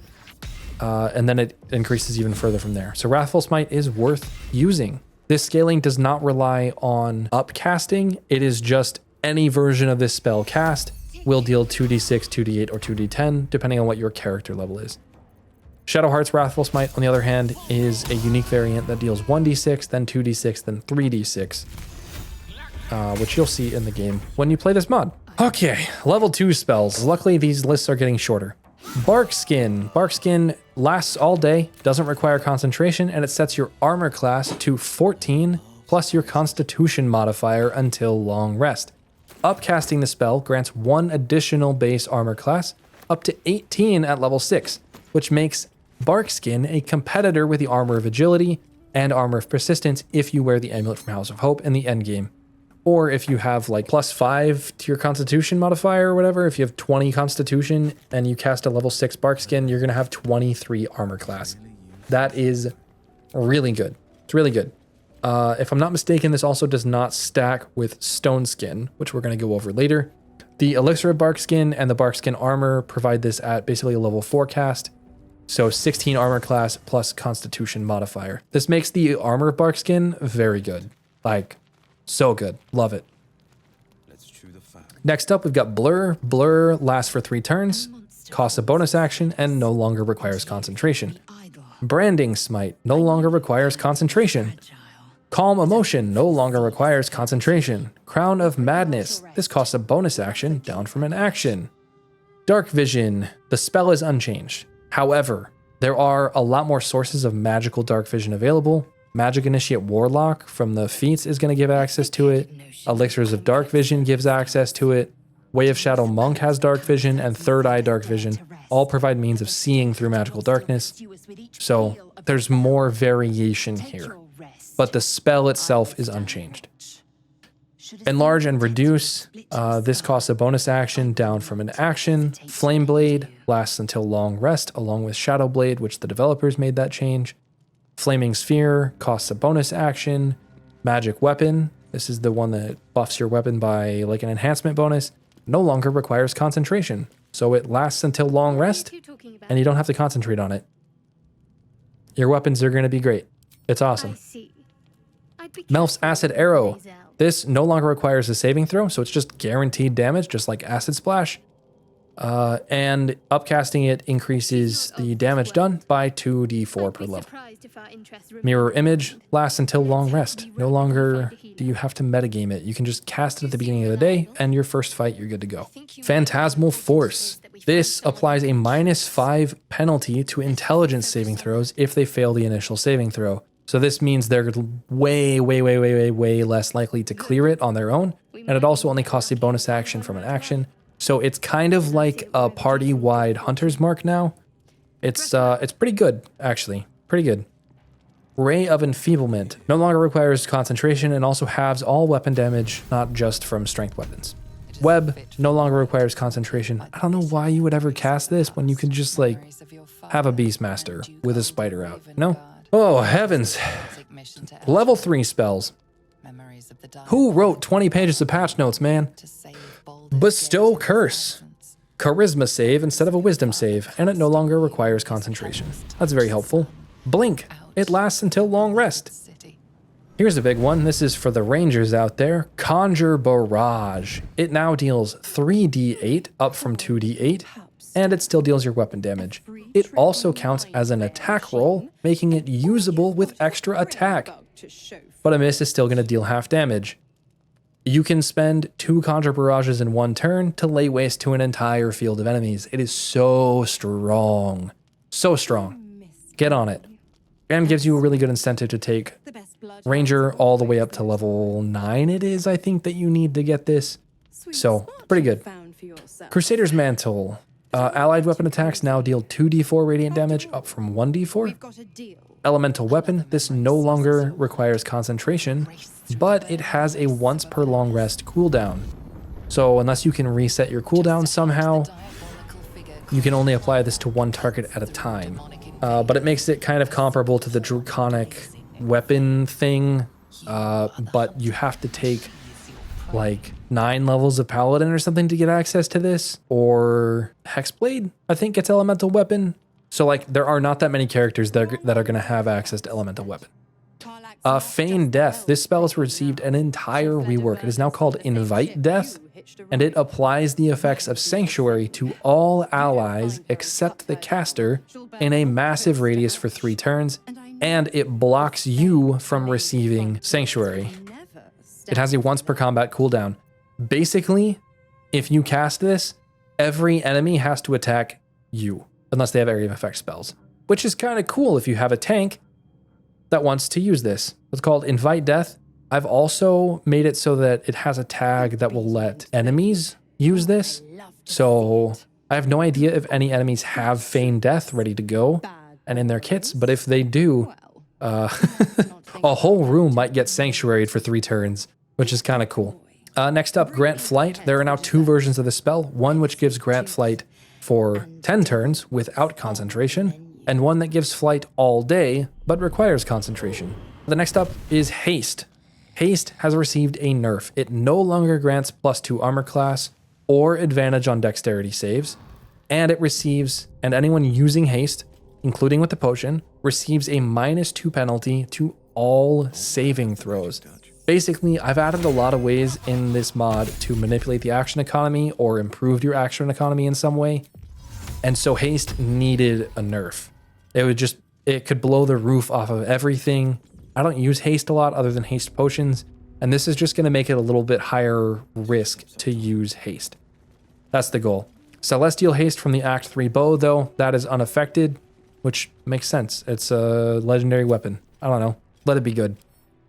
And then it increases even further from there. So Wrathful Smite is worth using. This scaling does not rely on upcasting. It is just any version of this spell cast will deal 2d6, 2d8, or 2d10, depending on what your character level is. Shadowheart's Wrathful Smite, on the other hand, is a unique variant that deals 1d6, then 2d6, then 3d6, which you'll see in the game when you play this mod. Okay, level 2 spells. Luckily, these lists are getting shorter. Bark Skin. Bark Skin lasts all day, doesn't require concentration, and it sets your armor class to 14 plus your constitution modifier until long rest. Upcasting the spell grants 1 additional base armor class up to 18 at level 6, which makes Bark Skin a competitor with the Armor of Agility and Armor of Persistence if you wear the Amulet from House of Hope in the endgame. Or if you have like +5 to your Constitution modifier or whatever, if you have 20 Constitution and you cast a level 6 Bark Skin, you're going to have 23 armor class. That is really good. It's really good. If I'm not mistaken, this also does not stack with Stone Skin, which we're going to go over later. The Elixir of Bark Skin and the Bark Skin armor provide this at basically a level 4 cast. So 16 armor class plus Constitution modifier. This makes the armor of Bark Skin very good. Like, so good. Love it. Next up, we've got Blur. Blur lasts for 3 turns, costs a bonus action, and no longer requires concentration. Branding Smite no longer requires concentration. Calm Emotion no longer requires concentration. Crown of Madness. This costs a bonus action down from an action. Dark Vision. The spell is unchanged. However, there are a lot more sources of magical dark vision available. Magic Initiate Warlock from the Feats is going to give access to it. Elixirs of Dark Vision gives access to it. Way of Shadow Monk has Dark Vision, and Third Eye Dark Vision all provide means of seeing through magical darkness. So there's more variation here, but the spell itself is unchanged. Enlarge and Reduce. This costs a bonus action down from an action. Flame Blade lasts until long rest, along with Shadow Blade, which the developers made that change. Flaming Sphere costs a bonus action. Magic Weapon. This is the one that buffs your weapon by like an enhancement bonus. No longer requires concentration. So it lasts until long rest, and you don't have to concentrate on it. Your weapons are going to be great. It's awesome. Melf's Acid Arrow. This no longer requires a saving throw, so it's just guaranteed damage, just like Acid Splash. And upcasting it increases the damage done by 2d4 per level. Mirror Image lasts until long rest. No longer do you have to metagame it. You can just cast it at the beginning of the day, and your first fight, you're good to go. Phantasmal Force. This applies a -5 penalty to intelligence saving throws if they fail the initial saving throw. So this means they're way less likely to clear it on their own, and it also only costs a bonus action from an action. So it's kind of like a party-wide Hunter's Mark now. It's pretty good, actually. Pretty good. Ray of Enfeeblement no longer requires concentration and also halves all weapon damage, not just from strength weapons. Web no longer requires concentration. I don't know why you would ever cast this when you could just, like, have a Beastmaster with a spider out, no? Oh, heavens. Level 3 spells. Who wrote 20 pages of patch notes, man? Bestow Curse. Charisma save instead of a wisdom save, and it no longer requires concentration. That's very helpful. Blink. It lasts until long rest. Here's a big one. This is for the rangers out there. Conjure Barrage. It now deals 3d8 up from 2d8, and it still deals your weapon damage. It also counts as an attack roll, making it usable with extra attack. But a miss is still going to deal half damage. You can spend 2 Conjure Barrages in 1 turn to lay waste to an entire field of enemies. It is so strong. So strong. Get on it. And gives you a really good incentive to take Ranger all the way up to level 9 it is, I think, that you need to get this. So, pretty good. Crusader's Mantle. Allied weapon attacks now deal 2d4 radiant damage, up from 1d4. Elemental weapon. This no longer requires concentration, but it has a once per long rest cooldown. So unless you can reset your cooldown somehow, you can only apply this to 1 target at a time. But it makes it kind of comparable to the draconic weapon thing, but you have to take like 9 levels of Paladin or something to get access to this, or Hexblade, I think it's elemental weapon. So like there are not that many characters that are going to have access to elemental weapon. Feign Death. This spell has received an entire rework. It is now called Invite Death, and it applies the effects of Sanctuary to all allies except the caster in a massive radius for 3 turns, and it blocks you from receiving Sanctuary. It has a once per combat cooldown. Basically, if you cast this, every enemy has to attack you, unless they have area of effect spells, which is kind of cool if you have a tank that wants to use this. It's called Invite Death. I've also made it so that it has a tag that will let enemies use this. So I have no idea if any enemies have Feign Death ready to go and in their kits, but if they do, a whole room might get sanctuaried for 3 turns, which is kind of cool. Next up, Grant Flight. There are now 2 versions of the spell, one which gives Grant Flight for 10 turns without concentration, and one that gives flight all day, but requires concentration. The next up is Haste. Haste has received a nerf. It no longer grants +2 armor class or advantage on dexterity saves, and anyone using Haste, including with the potion, receives a -2 penalty to all saving throws. Basically, I've added a lot of ways in this mod to manipulate the action economy or improve your action economy in some way, and so Haste needed a nerf. It could blow the roof off of everything. I don't use Haste a lot other than Haste potions, and this is just going to make it a little bit higher risk to use Haste. That's the goal. Celestial Haste from the Act 3 bow, though, that is unaffected, which makes sense. It's a legendary weapon. I don't know. Let it be good.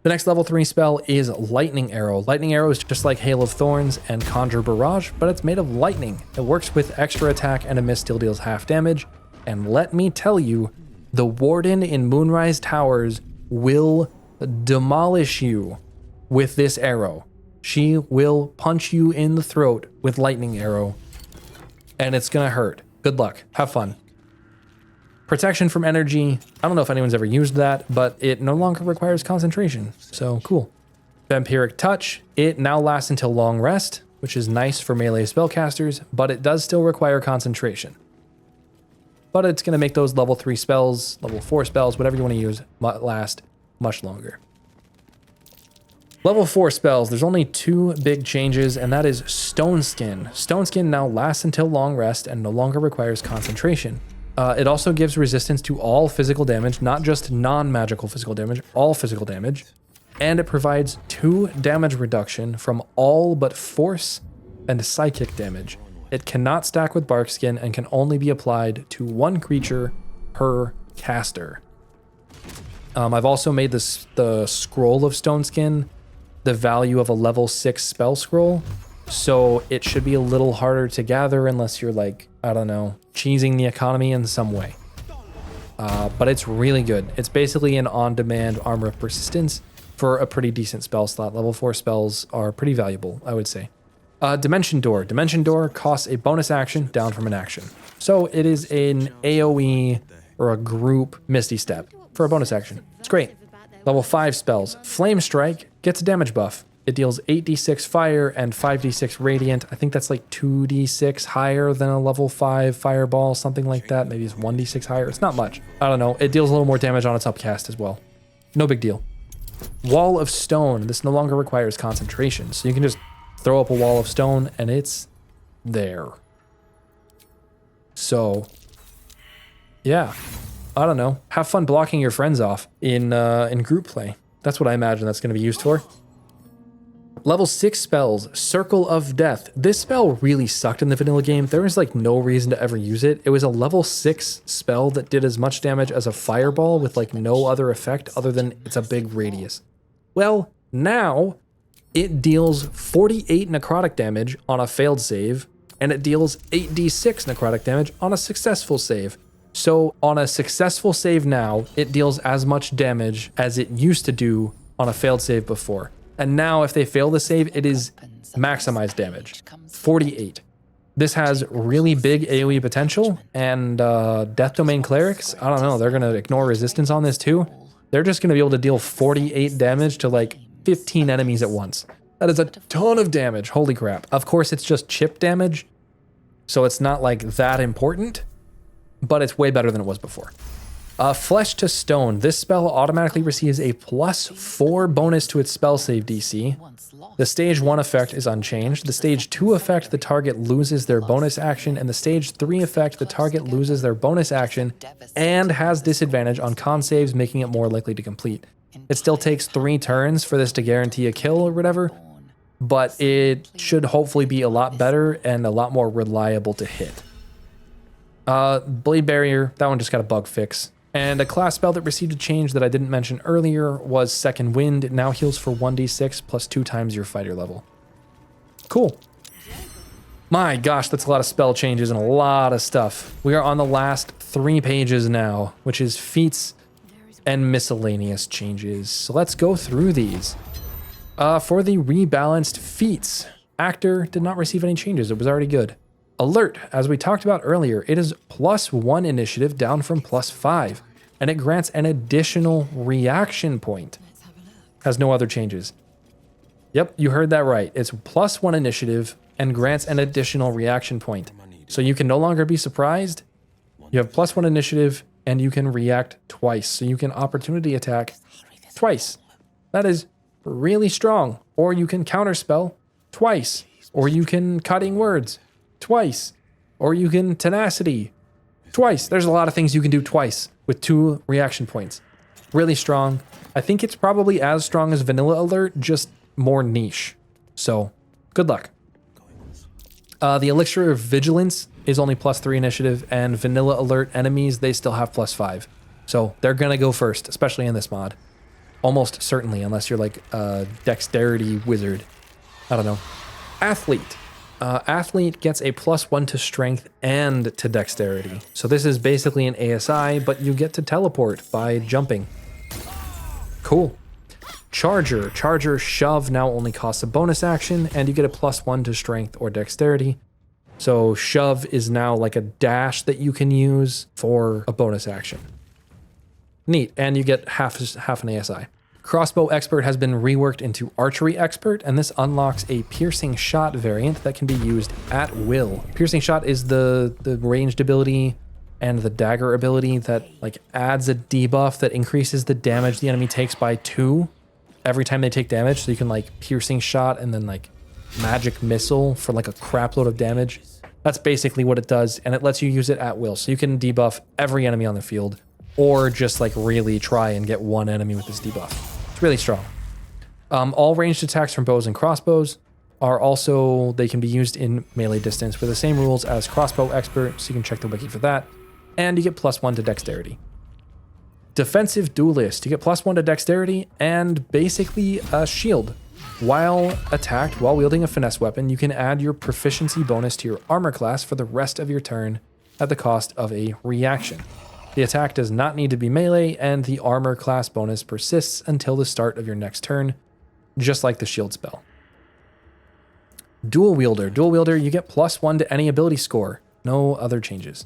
The next level 3 spell is Lightning Arrow. Lightning Arrow is just like Hail of Thorns and Conjure Barrage, but it's made of lightning. It works with extra attack, and a miss still deals half damage. And let me tell you, the Warden in Moonrise Towers will demolish you with this arrow. She will punch you in the throat with Lightning Arrow, and it's gonna hurt. Good luck. Have fun. Protection from energy. I don't know if anyone's ever used that, but it no longer requires concentration. So cool. Vampiric Touch. It now lasts until long rest, which is nice for melee spellcasters, but it does still require concentration. But it's going to make those level 3 spells, level 4 spells, whatever you want to use, last much longer. Level 4 spells, there's only 2 big changes, and that is Stone Skin. Stone Skin now lasts until long rest and no longer requires concentration. It also gives resistance to all physical damage, not just non-magical physical damage, all physical damage. And it provides 2 damage reduction from all but force and psychic damage. It cannot stack with Bark Skin and can only be applied to 1 creature per caster. I've also made the scroll of Stone Skin the value of a level 6 spell scroll, so it should be a little harder to gather unless you're like, I don't know, cheesing the economy in some way. But it's really good. It's basically an on-demand Armor of Persistence for a pretty decent spell slot. Level 4 spells are pretty valuable, I would say. Dimension Door. Dimension Door costs a bonus action down from an action. So it is an AoE or a group Misty Step for a bonus action. It's great. Level 5 spells. Flame Strike gets a damage buff. It deals 8d6 fire and 5d6 radiant. I think that's like 2d6 higher than a level 5 fireball, something like that. Maybe it's 1d6 higher. It's not much. I don't know. It deals a little more damage on its upcast as well. No big deal. Wall of Stone. This no longer requires concentration, so you can just throw up a wall of stone and it's there. So, yeah. I don't know. Have fun blocking your friends off in group play. That's what I imagine that's going to be used for. Level 6 spells, Circle of Death. This spell really sucked in the vanilla game. There was like no reason to ever use it. It was a level 6 spell that did as much damage as a fireball with like no other effect other than it's a big radius. Well, now it deals 48 necrotic damage on a failed save, and it deals 8d6 necrotic damage on a successful save. So on a successful save now, it deals as much damage as it used to do on a failed save before. And now if they fail the save, it is maximized damage, 48. This has really big AoE potential, and Death Domain Clerics, I don't know, they're gonna ignore resistance on this too. They're just gonna be able to deal 48 damage to like 15 enemies at once. That is a ton of damage, holy crap. Of course, it's just chip damage, so it's not like that important, but it's way better than it was before. Flesh to Stone. This spell automatically receives a +4 bonus to its spell save DC. The stage 1 effect is unchanged. The stage 2 effect, the target loses their bonus action, and the stage 3 effect, the target loses their bonus action and has disadvantage on con saves, making it more likely to complete. It still takes 3 turns for this to guarantee a kill or whatever, but it should hopefully be a lot better and a lot more reliable to hit. Blade Barrier, that one just got a bug fix. And a class spell that received a change that I didn't mention earlier was Second Wind. It now heals for 1d6 plus 2 times your fighter level. Cool. My gosh, that's a lot of spell changes and a lot of stuff. We are on the last 3 pages now, which is Feats and Miscellaneous changes. So let's go through these. For the rebalanced Feats, Actor did not receive any changes. It was already good. Alert, as we talked about earlier, it is +1 initiative down from +5, and it grants an additional reaction point. Has no other changes. Yep, you heard that right. It's +1 initiative and grants an additional reaction point. So you can no longer be surprised. You have +1 initiative and you can react twice. So you can opportunity attack twice. That is really strong. Or you can counterspell twice. Or you can Cutting Words twice, or you can tenacity twice. There's a lot of things you can do twice with 2 reaction points. Really strong. I think it's probably as strong as Vanilla Alert, just more niche. So good luck. The Elixir of Vigilance is only +3 initiative, and Vanilla Alert enemies, they still have +5. So they're gonna go first, especially in this mod. Almost certainly, unless you're like a dexterity wizard. I don't know. Athlete. Athlete gets a +1 to strength and to dexterity. So this is basically an ASI, but you get to teleport by jumping. Cool. Charger. Charger Shove now only costs a bonus action, and you get a +1 to strength or dexterity. So Shove is now like a dash that you can use for a bonus action. Neat, and you get half an ASI. Crossbow Expert has been reworked into Archery Expert, and this unlocks a Piercing Shot variant that can be used at will. Piercing Shot is the ranged ability and the dagger ability that like adds a debuff that increases the damage the enemy takes by 2 every time they take damage. So you can like Piercing Shot and then like Magic Missile for like a crap load of damage. That's basically what it does, and it lets you use it at will. So you can debuff every enemy on the field, or just like really try and get one enemy with this debuff. It's really strong. All ranged attacks from bows and crossbows are also, they can be used in melee distance with the same rules as Crossbow Expert, so you can check the wiki for that. And you get +1 to dexterity. Defensive Duelist, you get +1 to dexterity and basically a shield. While attacked, while wielding a finesse weapon, you can add your proficiency bonus to your armor class for the rest of your turn at the cost of a reaction. The attack does not need to be melee, and the armor class bonus persists until the start of your next turn, just like the shield spell. Dual Wielder. Dual Wielder, you get +1 to any ability score. No other changes.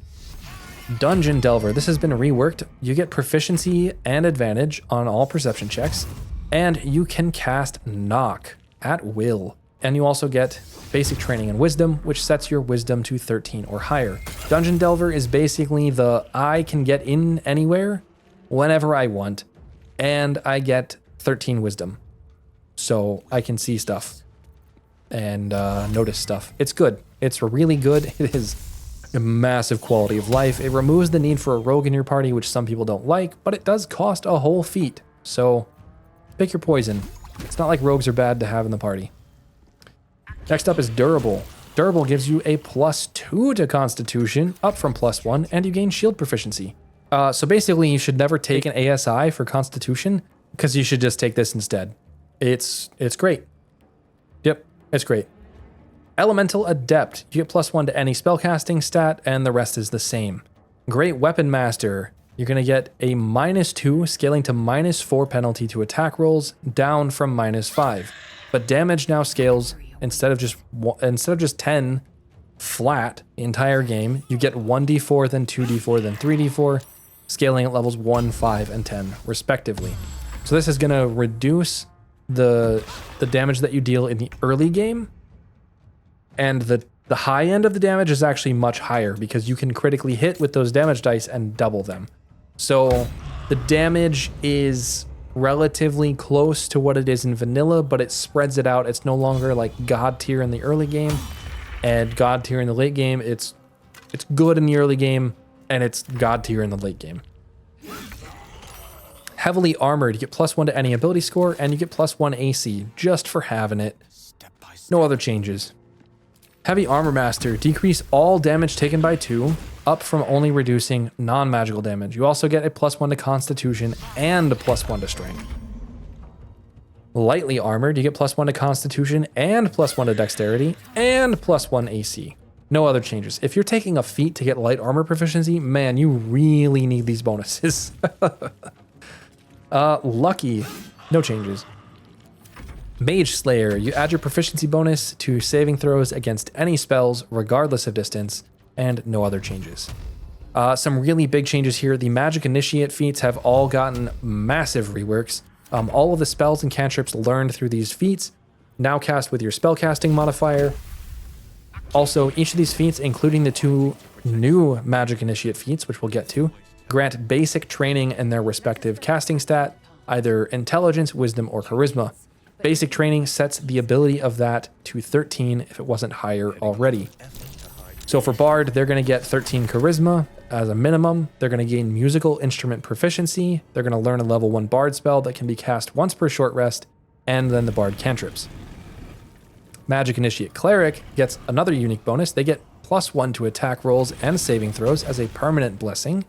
Dungeon Delver. This has been reworked. You get proficiency and advantage on all perception checks, and you can cast Knock at will. And you also get basic training in wisdom, which sets your wisdom to 13 or higher. Dungeon Delver is basically the I can get in anywhere whenever I want, and I get 13 wisdom. So I can see stuff and notice stuff. It's good. It's really good. It is a massive quality of life. It removes the need for a rogue in your party, which some people don't like, but it does cost a whole feat. So pick your poison. It's not like rogues are bad to have in the party. Next up is Durable. Durable gives you a +2 to Constitution, up from +1, and you gain shield proficiency. So basically, you should never take an ASI for Constitution, because you should just take this instead. It's great. Yep, it's great. Elemental Adept. You get +1 to any spellcasting stat, and the rest is the same. Great Weapon Master. You're going to get a -2, scaling to -4 penalty to attack rolls, down from -5. But damage now scales, instead of just 10 flat the entire game, you get 1d4, then 2d4, then 3d4, scaling at levels 1, 5, and 10, respectively. So this is going to reduce the damage that you deal in the early game, and the high end of the damage is actually much higher because you can critically hit with those damage dice and double them. So the damage is relatively close to what it is in vanilla, but it spreads it out. It's no longer like God tier in the early game and God tier in the late game. It's good in the early game and it's God tier in the late game. Heavily Armored, you get +1 to any ability score and you get +1 AC just for having it. No other changes. Heavy Armor Master, decrease all damage taken by 2, up from only reducing non-magical damage. You also get a +1 to Constitution and a +1 to Strength. Lightly Armored, you get +1 to Constitution and +1 to Dexterity and +1 AC. No other changes. If you're taking a feat to get light armor proficiency, man, you really need these bonuses. Lucky, no changes. Mage Slayer, you add your proficiency bonus to saving throws against any spells, regardless of distance, and no other changes. Some really big changes here. The Magic Initiate feats have all gotten massive reworks. All of the spells and cantrips learned through these feats now cast with your spellcasting modifier. Also, each of these feats, including the 2 new Magic Initiate feats, which we'll get to, grant basic training in their respective casting stat, either Intelligence, Wisdom, or Charisma. Basic training sets the ability of that to 13 if it wasn't higher already. So for Bard, they're going to get 13 Charisma as a minimum. They're going to gain Musical Instrument Proficiency. They're going to learn a level 1 Bard spell that can be cast once per short rest, and then the Bard cantrips. Magic Initiate Cleric gets another unique bonus. They get +1 to attack rolls and saving throws as a permanent blessing.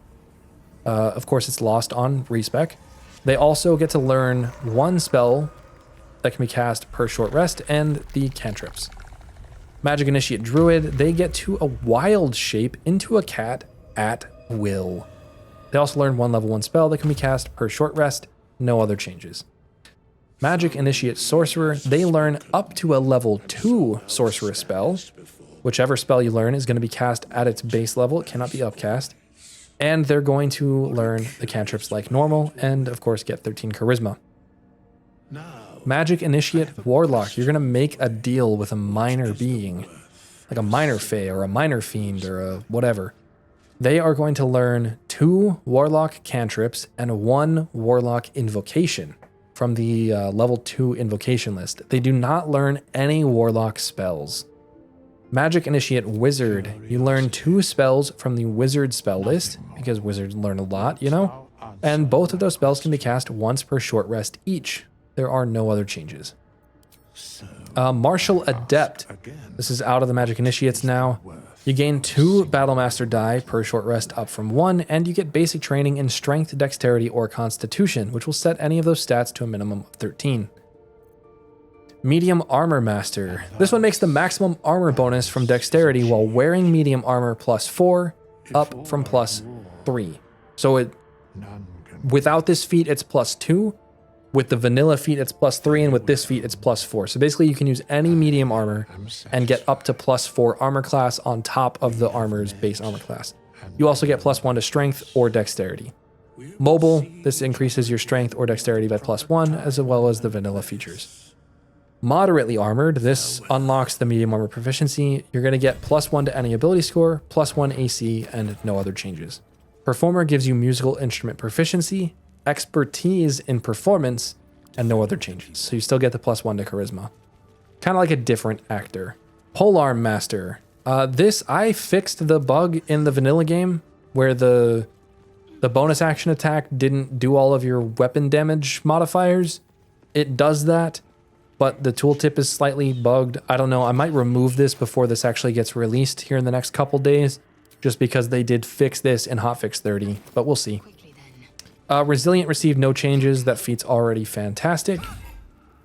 Of course, it's lost on respec. They also get to learn 1 spell that can be cast per short rest, and the cantrips. Magic Initiate Druid, they get to a wild shape into a cat at will. They also learn 1 level 1 spell that can be cast per short rest, no other changes. Magic Initiate Sorcerer, they learn up to a level 2 sorcerer spell. Whichever spell you learn is going to be cast at its base level, it cannot be upcast. And they're going to learn the cantrips like normal, and of course get 13 Charisma. Magic Initiate Warlock, you're going to make a deal with a minor being, like a minor fae or a minor fiend or a whatever. They are going to learn 2 Warlock cantrips and 1 Warlock invocation from the level 2 invocation list. They do not learn any Warlock spells. Magic Initiate Wizard, you learn 2 spells from the Wizard spell list, because wizards learn a lot, you know? And both of those spells can be cast once per short rest each. There are no other changes. Martial Adept. This is out of the Magic Initiates now. You gain 2 Battlemaster die per short rest, up from 1, and you get basic training in Strength, Dexterity, or Constitution, which will set any of those stats to a minimum of 13. Medium Armor Master. This one makes the maximum armor bonus from Dexterity while wearing medium armor +4, up from +3. So without this feat, it's +2. With the vanilla feat, it's +3, and with this feat, it's +4. So basically, you can use any medium armor and get up to +4 armor class on top of the armor's base armor class. You also get +1 to strength or dexterity. Mobile, this increases your strength or dexterity by +1, as well as the vanilla features. Moderately armored, this unlocks the medium armor proficiency. You're going to get +1 to any ability score, +1 AC, and no other changes. Performer gives you musical instrument proficiency, expertise in performance, and no other changes. So you still get the +1 to charisma. Kind of like a different actor. Polearm Master. This, I fixed the bug in the vanilla game where the bonus action attack didn't do all of your weapon damage modifiers. It does that, but the tooltip is slightly bugged. I don't know. I might remove this before this actually gets released here in the next couple days, just because they did fix this in hotfix 30, but we'll see. Resilient received no changes. That feat's already fantastic.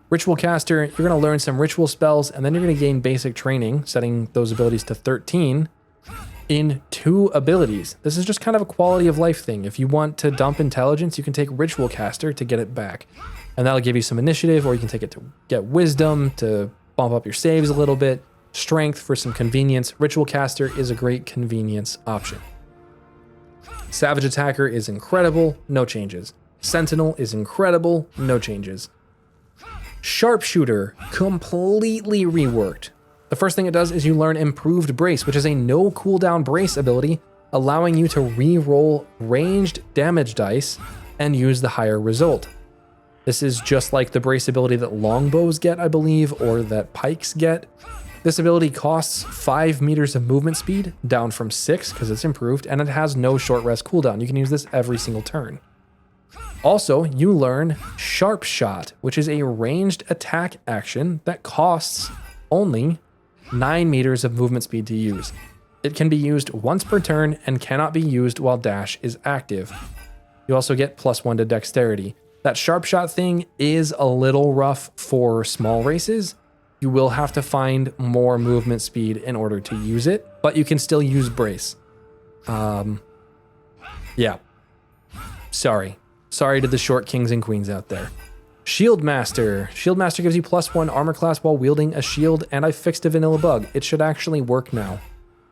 Ritual Caster, you're going to learn some ritual spells, and then you're going to gain basic training, setting those abilities to 13 in 2 abilities. This is just kind of a quality of life thing. If you want to dump intelligence, you can take Ritual Caster to get it back. And that'll give you some initiative, or you can take it to get wisdom to bump up your saves a little bit, strength for some convenience. Ritual Caster is a great convenience option. Savage Attacker is incredible, no changes. Sentinel is incredible, no changes. Sharpshooter, completely reworked. The first thing it does is you learn Improved Brace, which is a no cooldown brace ability, allowing you to re-roll ranged damage dice and use the higher result. This is just like the brace ability that longbows get, I believe, or that pikes get. This ability costs 5 meters of movement speed, down from 6 because it's improved, and it has no short rest cooldown. You can use this every single turn. Also, you learn Sharp Shot, which is a ranged attack action that costs only 9 meters of movement speed to use. It can be used once per turn and cannot be used while dash is active. You also get +1 to dexterity. That Sharp Shot thing is a little rough for small races. You will have to find more movement speed in order to use it, but you can still use Brace. Yeah. Sorry to the short kings and queens out there. Shield Master. Shield Master gives you +1 armor class while wielding a shield, and I fixed a vanilla bug. It should actually work now.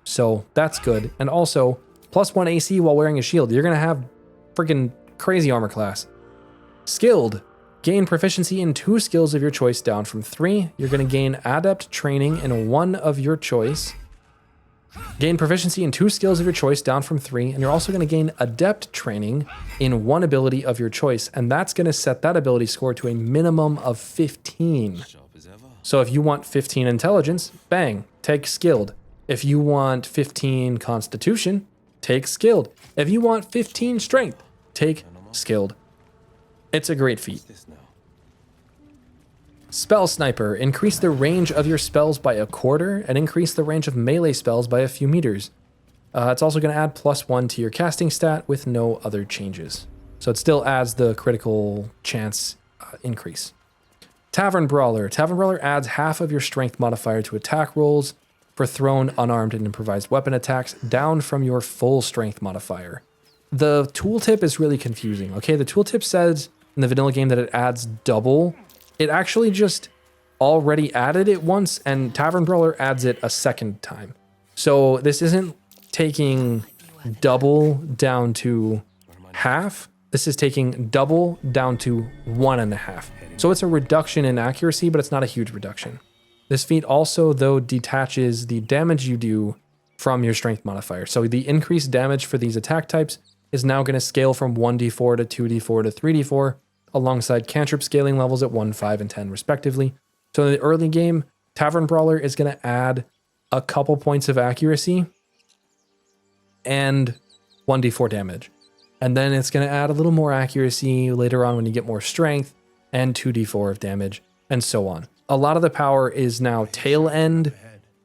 So that's good. And also, +1 AC while wearing a shield. You're going to have freaking crazy armor class. Skilled. Gain proficiency in 2 skills of your choice down from 3. You're going to gain adept training in 1 of your choice. Gain proficiency in 2 skills of your choice down from 3, and you're also going to gain adept training in 1 ability of your choice, and that's going to set that ability score to a minimum of 15. So if you want 15 intelligence, bang, take skilled. If you want 15 constitution, take skilled. If you want 15 strength, take skilled. It's a great feat. Spell Sniper. Increase the range of your spells by 1/4 and increase the range of melee spells by a few meters. It's also going to add +1 to your casting stat with no other changes. So it still adds the critical chance increase. Tavern Brawler. Tavern Brawler adds half of your strength modifier to attack rolls for thrown, unarmed, and improvised weapon attacks down from your full strength modifier. The tooltip is really confusing. Okay, the tooltip says in the vanilla game that it adds double. It actually just already added it once, and Tavern Brawler adds it a second time. So this isn't taking double down to half. This is taking double down to 1.5. So it's a reduction in accuracy, but it's not a huge reduction. This feat also, though, detaches the damage you do from your strength modifier. So the increased damage for these attack types is now going to scale from 1d4 to 2d4 to 3d4, alongside cantrip scaling levels at 1, 5, and 10 respectively. So in the early game, Tavern Brawler is going to add a couple points of accuracy and 1d4 damage. And then it's going to add a little more accuracy later on when you get more strength and 2d4 of damage, and so on. A lot of the power is now tail end,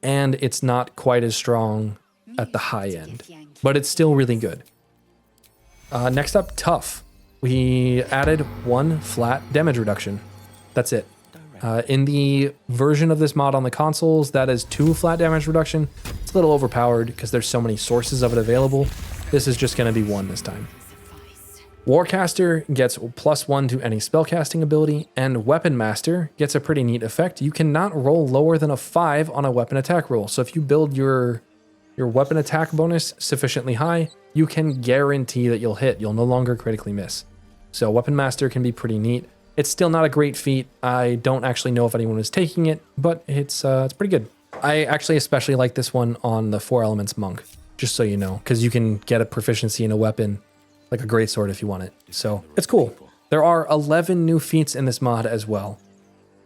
and it's not quite as strong at the high end, but it's still really good. Next up, Tough. We added 1 flat damage reduction. That's it. In the version of this mod on the consoles, that is 2 flat damage reduction. It's a little overpowered because there's so many sources of it available. This is just going to be 1 this time. Warcaster gets +1 to any spellcasting ability, and Weapon Master gets a pretty neat effect. You cannot roll lower than a 5 on a weapon attack roll. So if you build your weapon attack bonus sufficiently high, you can guarantee that you'll hit. You'll no longer critically miss. So Weapon Master can be pretty neat. It's still not a great feat. I don't actually know if anyone is taking it, but it's pretty good. I actually especially like this one on the 4 Elements Monk, just so you know, because you can get a proficiency in a weapon, like a greatsword if you want it. So it's cool. There are 11 new feats in this mod as well.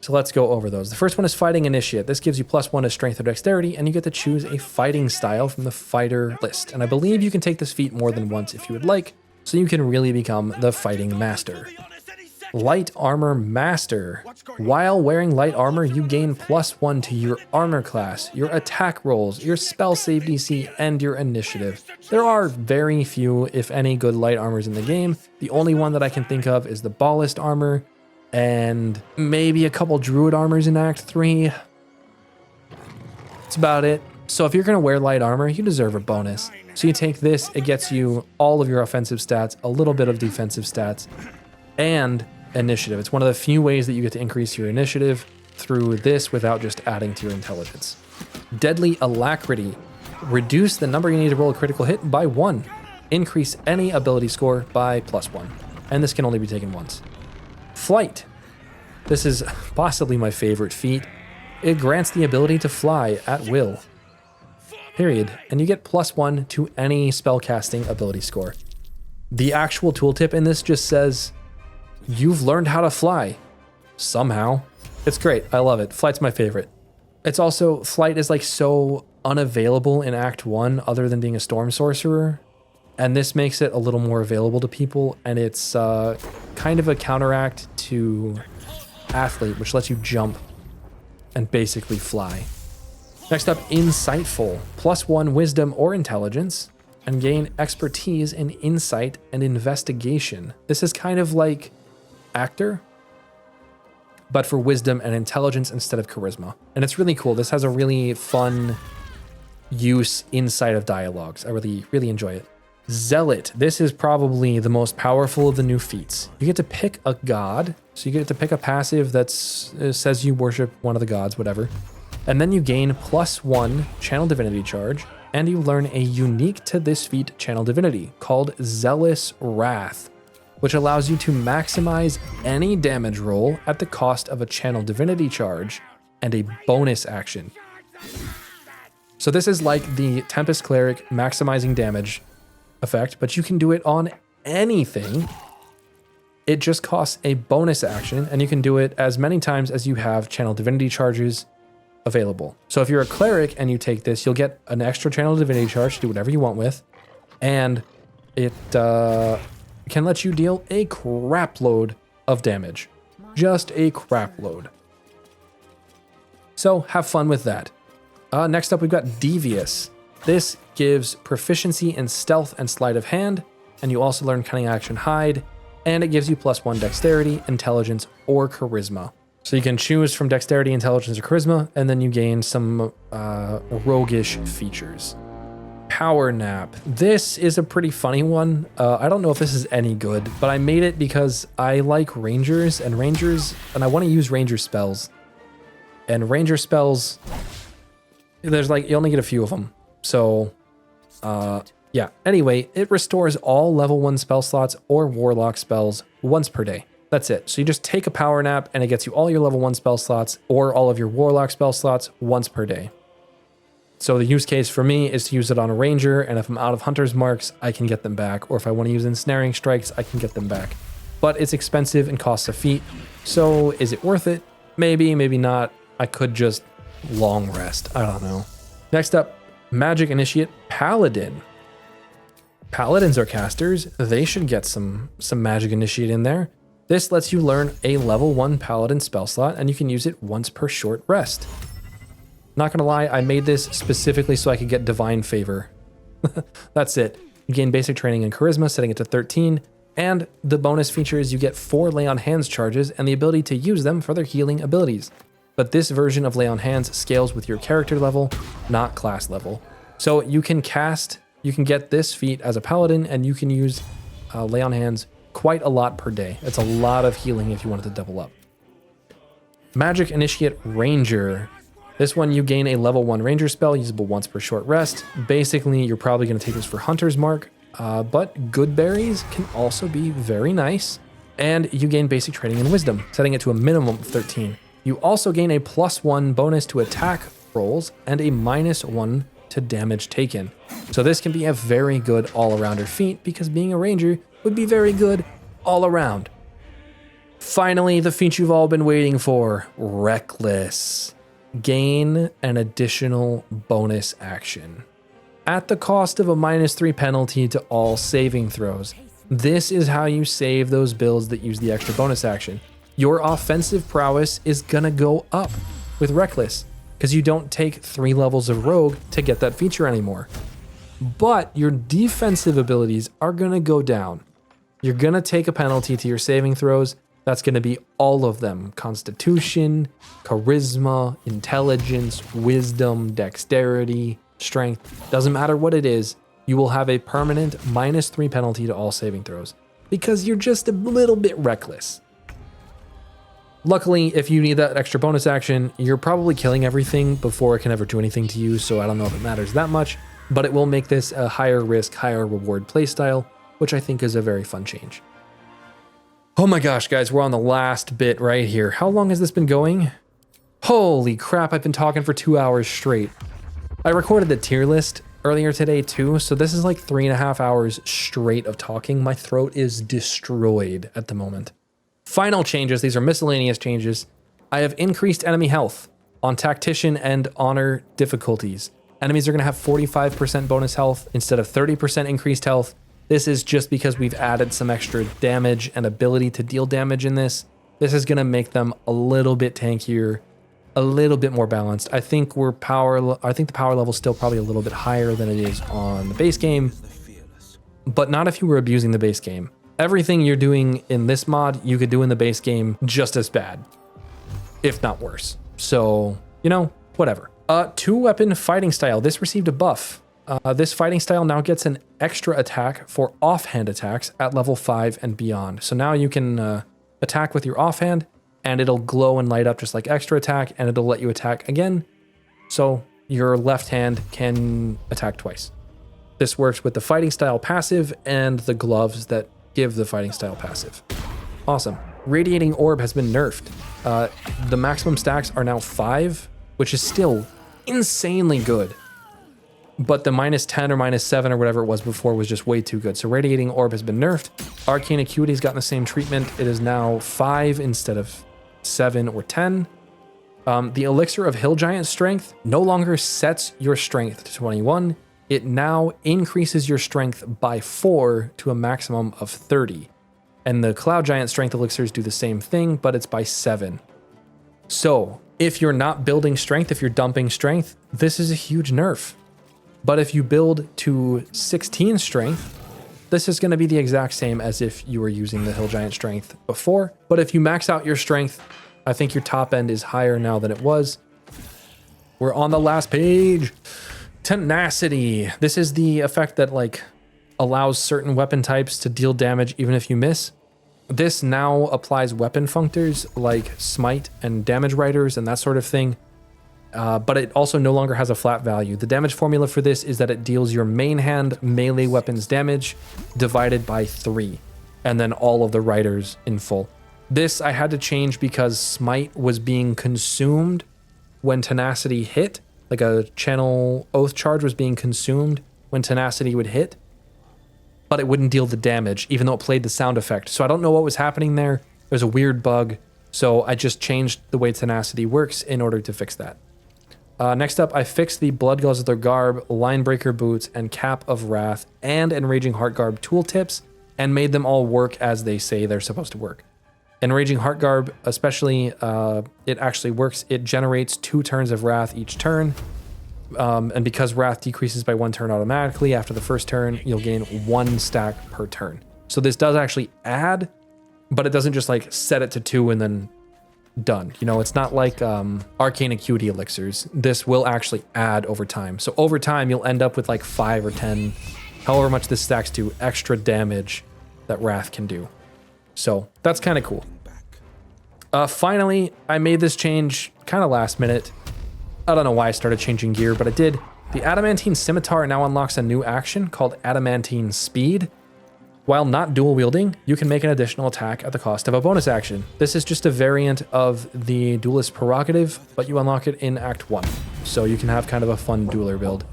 So let's go over those. The first one is Fighting Initiate. This gives you +1 to strength or dexterity, and you get to choose a fighting style from the fighter list. And I believe you can take this feat more than once if you would like, so you can really become the fighting master. Light Armor Master. While wearing light armor, you gain +1 to your armor class, your attack rolls, your spell save DC, and your initiative. There are very few, if any, good light armors in the game. The only one that I can think of is the Ballast Armor, and maybe a couple Druid armors in Act 3. That's about it. So if you're going to wear light armor, you deserve a bonus. So you take this, it gets you all of your offensive stats, a little bit of defensive stats, and initiative. It's one of the few ways that you get to increase your initiative through this without just adding to your intelligence. Deadly Alacrity. Reduce the number you need to roll a critical hit by 1. Increase any ability score by +1. And this can only be taken once. Flight. This is possibly my favorite feat. It grants the ability to fly at will. Period. And you get +1 to any spellcasting ability score. The actual tooltip in this just says, you've learned how to fly. Somehow. It's great. I love it. Flight's my favorite. It's also, flight is like so unavailable in Act 1 other than being a storm sorcerer. And this makes it a little more available to people. And it's kind of a counteract to Athlete, which lets you jump and basically fly. Next up, Insightful. +1 wisdom or intelligence, and gain expertise in insight and investigation. This is kind of like Actor, but for wisdom and intelligence instead of charisma. And it's really cool. This has a really fun use inside of dialogues. I really enjoy it. Zealot. This is probably the most powerful of the new feats. You get to pick a god. So you get to pick a passive that says you worship one of the gods, whatever. And then you gain +1 channel divinity charge, and you learn a unique to this feat channel divinity called Zealous Wrath, which allows you to maximize any damage roll at the cost of a channel divinity charge and a bonus action. So this is like the Tempest Cleric maximizing damage effect, but you can do it on anything. It just costs a bonus action, and you can do it as many times as you have channel divinity charges available. So if you're a cleric and you take this, you'll get an extra channel divinity charge to do whatever you want with, and it can let you deal a crap load of damage. Just a crap load. So have fun with that. Next up, we've got Devious. This gives proficiency in stealth and sleight of hand, and you also learn cunning action hide, and it gives you +1 dexterity, intelligence, or charisma. So you can choose from dexterity, intelligence, or charisma, and then you gain some roguish features. Power Nap. This is a pretty funny one. I don't know if this is any good, but I made it because I like rangers, and I want to use ranger spells. And ranger spells, there's like, you only get a few of them. So, yeah. Anyway, it restores all level 1 spell slots or warlock spells once per day. That's it. So you just take a power nap and it gets you all your level 1 spell slots or all of your warlock spell slots once per day. So the use case for me is to use it on a ranger, and if I'm out of hunter's marks, I can get them back. Or if I want to use ensnaring strikes, I can get them back. But it's expensive and costs a feat. So is it worth it? Maybe, maybe not. I could just long rest. I don't know. Next up, Magic Initiate Paladin. Paladins are casters. They should get some Magic Initiate in there. This lets you learn a level 1 Paladin spell slot, and you can use it once per short rest. Not gonna lie, I made this specifically so I could get Divine Favor. That's it. You gain basic training in Charisma, setting it to 13, and the bonus feature is you get 4 Lay on Hands charges and the ability to use them for their healing abilities. But this version of Lay on Hands scales with your character level, not class level. So you can get this feat as a Paladin, and you can use Lay on Hands quite a lot per day. It's a lot of healing if you wanted to double up. Magic Initiate Ranger. This one, you gain a level 1 ranger spell usable once per short rest. Basically, you're probably going to take this for Hunter's Mark, but good berries can also be very nice. And you gain basic training in Wisdom, setting it to a minimum of 13. You also gain a +1 bonus to attack rolls and a -1 to damage taken. So this can be a very good all-arounder feat, because being a ranger would be very good all around. Finally, the feat you've all been waiting for, Reckless. Gain an additional bonus action at the cost of a -3 penalty to all saving throws. This is how you save those builds that use the extra bonus action. Your offensive prowess is gonna go up with Reckless because you don't take 3 levels of Rogue to get that feature anymore. But your defensive abilities are gonna go down. You're gonna take a penalty to your saving throws. That's gonna be all of them. Constitution, Charisma, Intelligence, Wisdom, Dexterity, Strength. Doesn't matter what it is, you will have a permanent -3 penalty to all saving throws because you're just a little bit reckless. Luckily, if you need that extra bonus action, you're probably killing everything before it can ever do anything to you, so I don't know if it matters that much, but it will make this a higher risk, higher reward playstyle, which I think is a very fun change. Oh my gosh, guys, we're on the last bit right here. How long has this been going? Holy crap, I've been talking for 2 hours straight. I recorded the tier list earlier today too, so this is like 3.5 hours straight of talking. My throat is destroyed at the moment. Final changes, these are miscellaneous changes. I have increased enemy health on Tactician and Honor difficulties. Enemies are going to have 45% bonus health instead of 30% increased health. This is just because we've added some extra damage and ability to deal damage in this. This is going to make them a little bit tankier, a little bit more balanced. I think the power level is still probably a little bit higher than it is on the base game, but not if you were abusing the base game. Everything you're doing in this mod, you could do in the base game just as bad, if not worse. So, you know, whatever. 2-weapon fighting style. This received a buff. This fighting style now gets an extra attack for offhand attacks at level 5 and beyond. So now you can attack with your offhand, and it'll glow and light up just like extra attack, and it'll let you attack again. So your left hand can attack twice. This works with the fighting style passive and the gloves that give the fighting style passive. Awesome. Radiating Orb has been nerfed. The maximum stacks are now 5, which is still insanely good. But the -10 or -7 or whatever it was before was just way too good. So Radiating Orb has been nerfed. Arcane Acuity's gotten the same treatment. It is now 5 instead of 7 or 10. The Elixir of Hill Giant Strength no longer sets your strength to 21. It now increases your strength by 4 to a maximum of 30. And the Cloud Giant Strength Elixirs do the same thing, but it's by 7. So if you're not building strength, if you're dumping strength, this is a huge nerf. But if you build to 16 strength, this is going to be the exact same as if you were using the Hill Giant Strength before. But if you max out your strength, I think your top end is higher now than it was. We're on the last page. Tenacity. This is the effect that like allows certain weapon types to deal damage even if you miss. This now applies weapon functors like Smite and Damage Writers and that sort of thing. But it also no longer has a flat value. The damage formula for this is that it deals your main hand melee weapons damage divided by 3, and then all of the writers in full. This I had to change because Smite was being consumed when Tenacity hit. Like a channel oath charge was being consumed when Tenacity would hit, but it wouldn't deal the damage, even though it played the sound effect. So I don't know what was happening there. There's a weird bug. So I just changed the way Tenacity works in order to fix that. Next up, I fixed the Blood Guzzler Garb, Linebreaker Boots, and Cap of Wrath, and Enraging Heart Garb tooltips, and made them all work as they say they're supposed to work. Enraging Heart Garb, especially, it actually works. It generates 2 turns of Wrath each turn, and because Wrath decreases by 1 turn automatically, after the first turn, you'll gain 1 stack per turn. So this does actually add, but it doesn't just like set it to 2 and then done. You know, it's not like Arcane Acuity Elixirs. This will actually add over time. So over time, you'll end up with like 5 or 10, however much this stacks to, extra damage that Wrath can do. So that's kind of cool. Finally, I made this change kind of last minute. I don't know why I started changing gear, but I did. The Adamantine Scimitar now unlocks a new action called Adamantine Speed. While not dual wielding, you can make an additional attack at the cost of a bonus action. This is just a variant of the Duelist Prerogative, but you unlock it in Act 1. So you can have kind of a fun dueler build.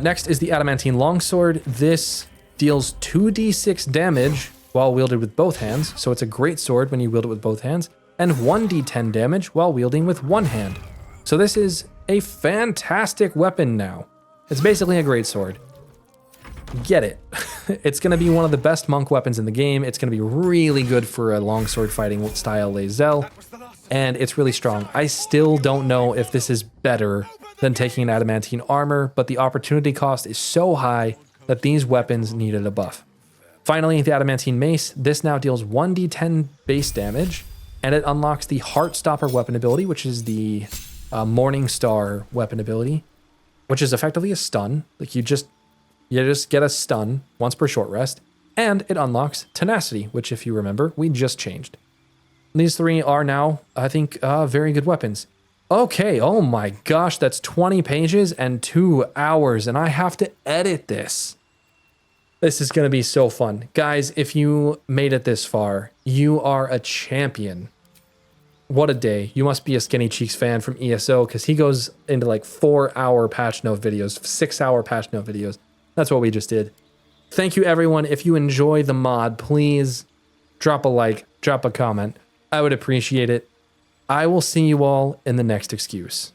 Next is the Adamantine Longsword. This deals 2d6 damage while wielded with both hands. So it's a great sword when you wield it with both hands, and 1d10 damage while wielding with one hand. So this is a fantastic weapon now. It's basically a great sword. get it. It's going to be one of the best monk weapons in the game. It's going to be really good for a longsword fighting style Lae'zel, and it's really strong. I still don't know if this is better than taking an adamantine armor, but the opportunity cost is so high that these weapons needed a buff. Finally, the adamantine mace. This now deals 1d10 base damage, and it unlocks the Heartstopper weapon ability, which is the Morning Star weapon ability, which is effectively a stun. Like you just get a stun once per short rest, and it unlocks tenacity, which if you remember, we just changed. These three are now, I think, very good weapons. Okay, oh my gosh, that's 20 pages and 2 hours, and I have to edit this. This is going to be so fun. Guys, if you made it this far, you are a champion. What a day. You must be a Skinny Cheeks fan from ESO, because he goes into like 4-hour patch note videos, 6-hour patch note videos. That's what we just did. Thank you, everyone. If you enjoy the mod, please drop a like, drop a comment. I would appreciate it. I will see you all in the next excuse.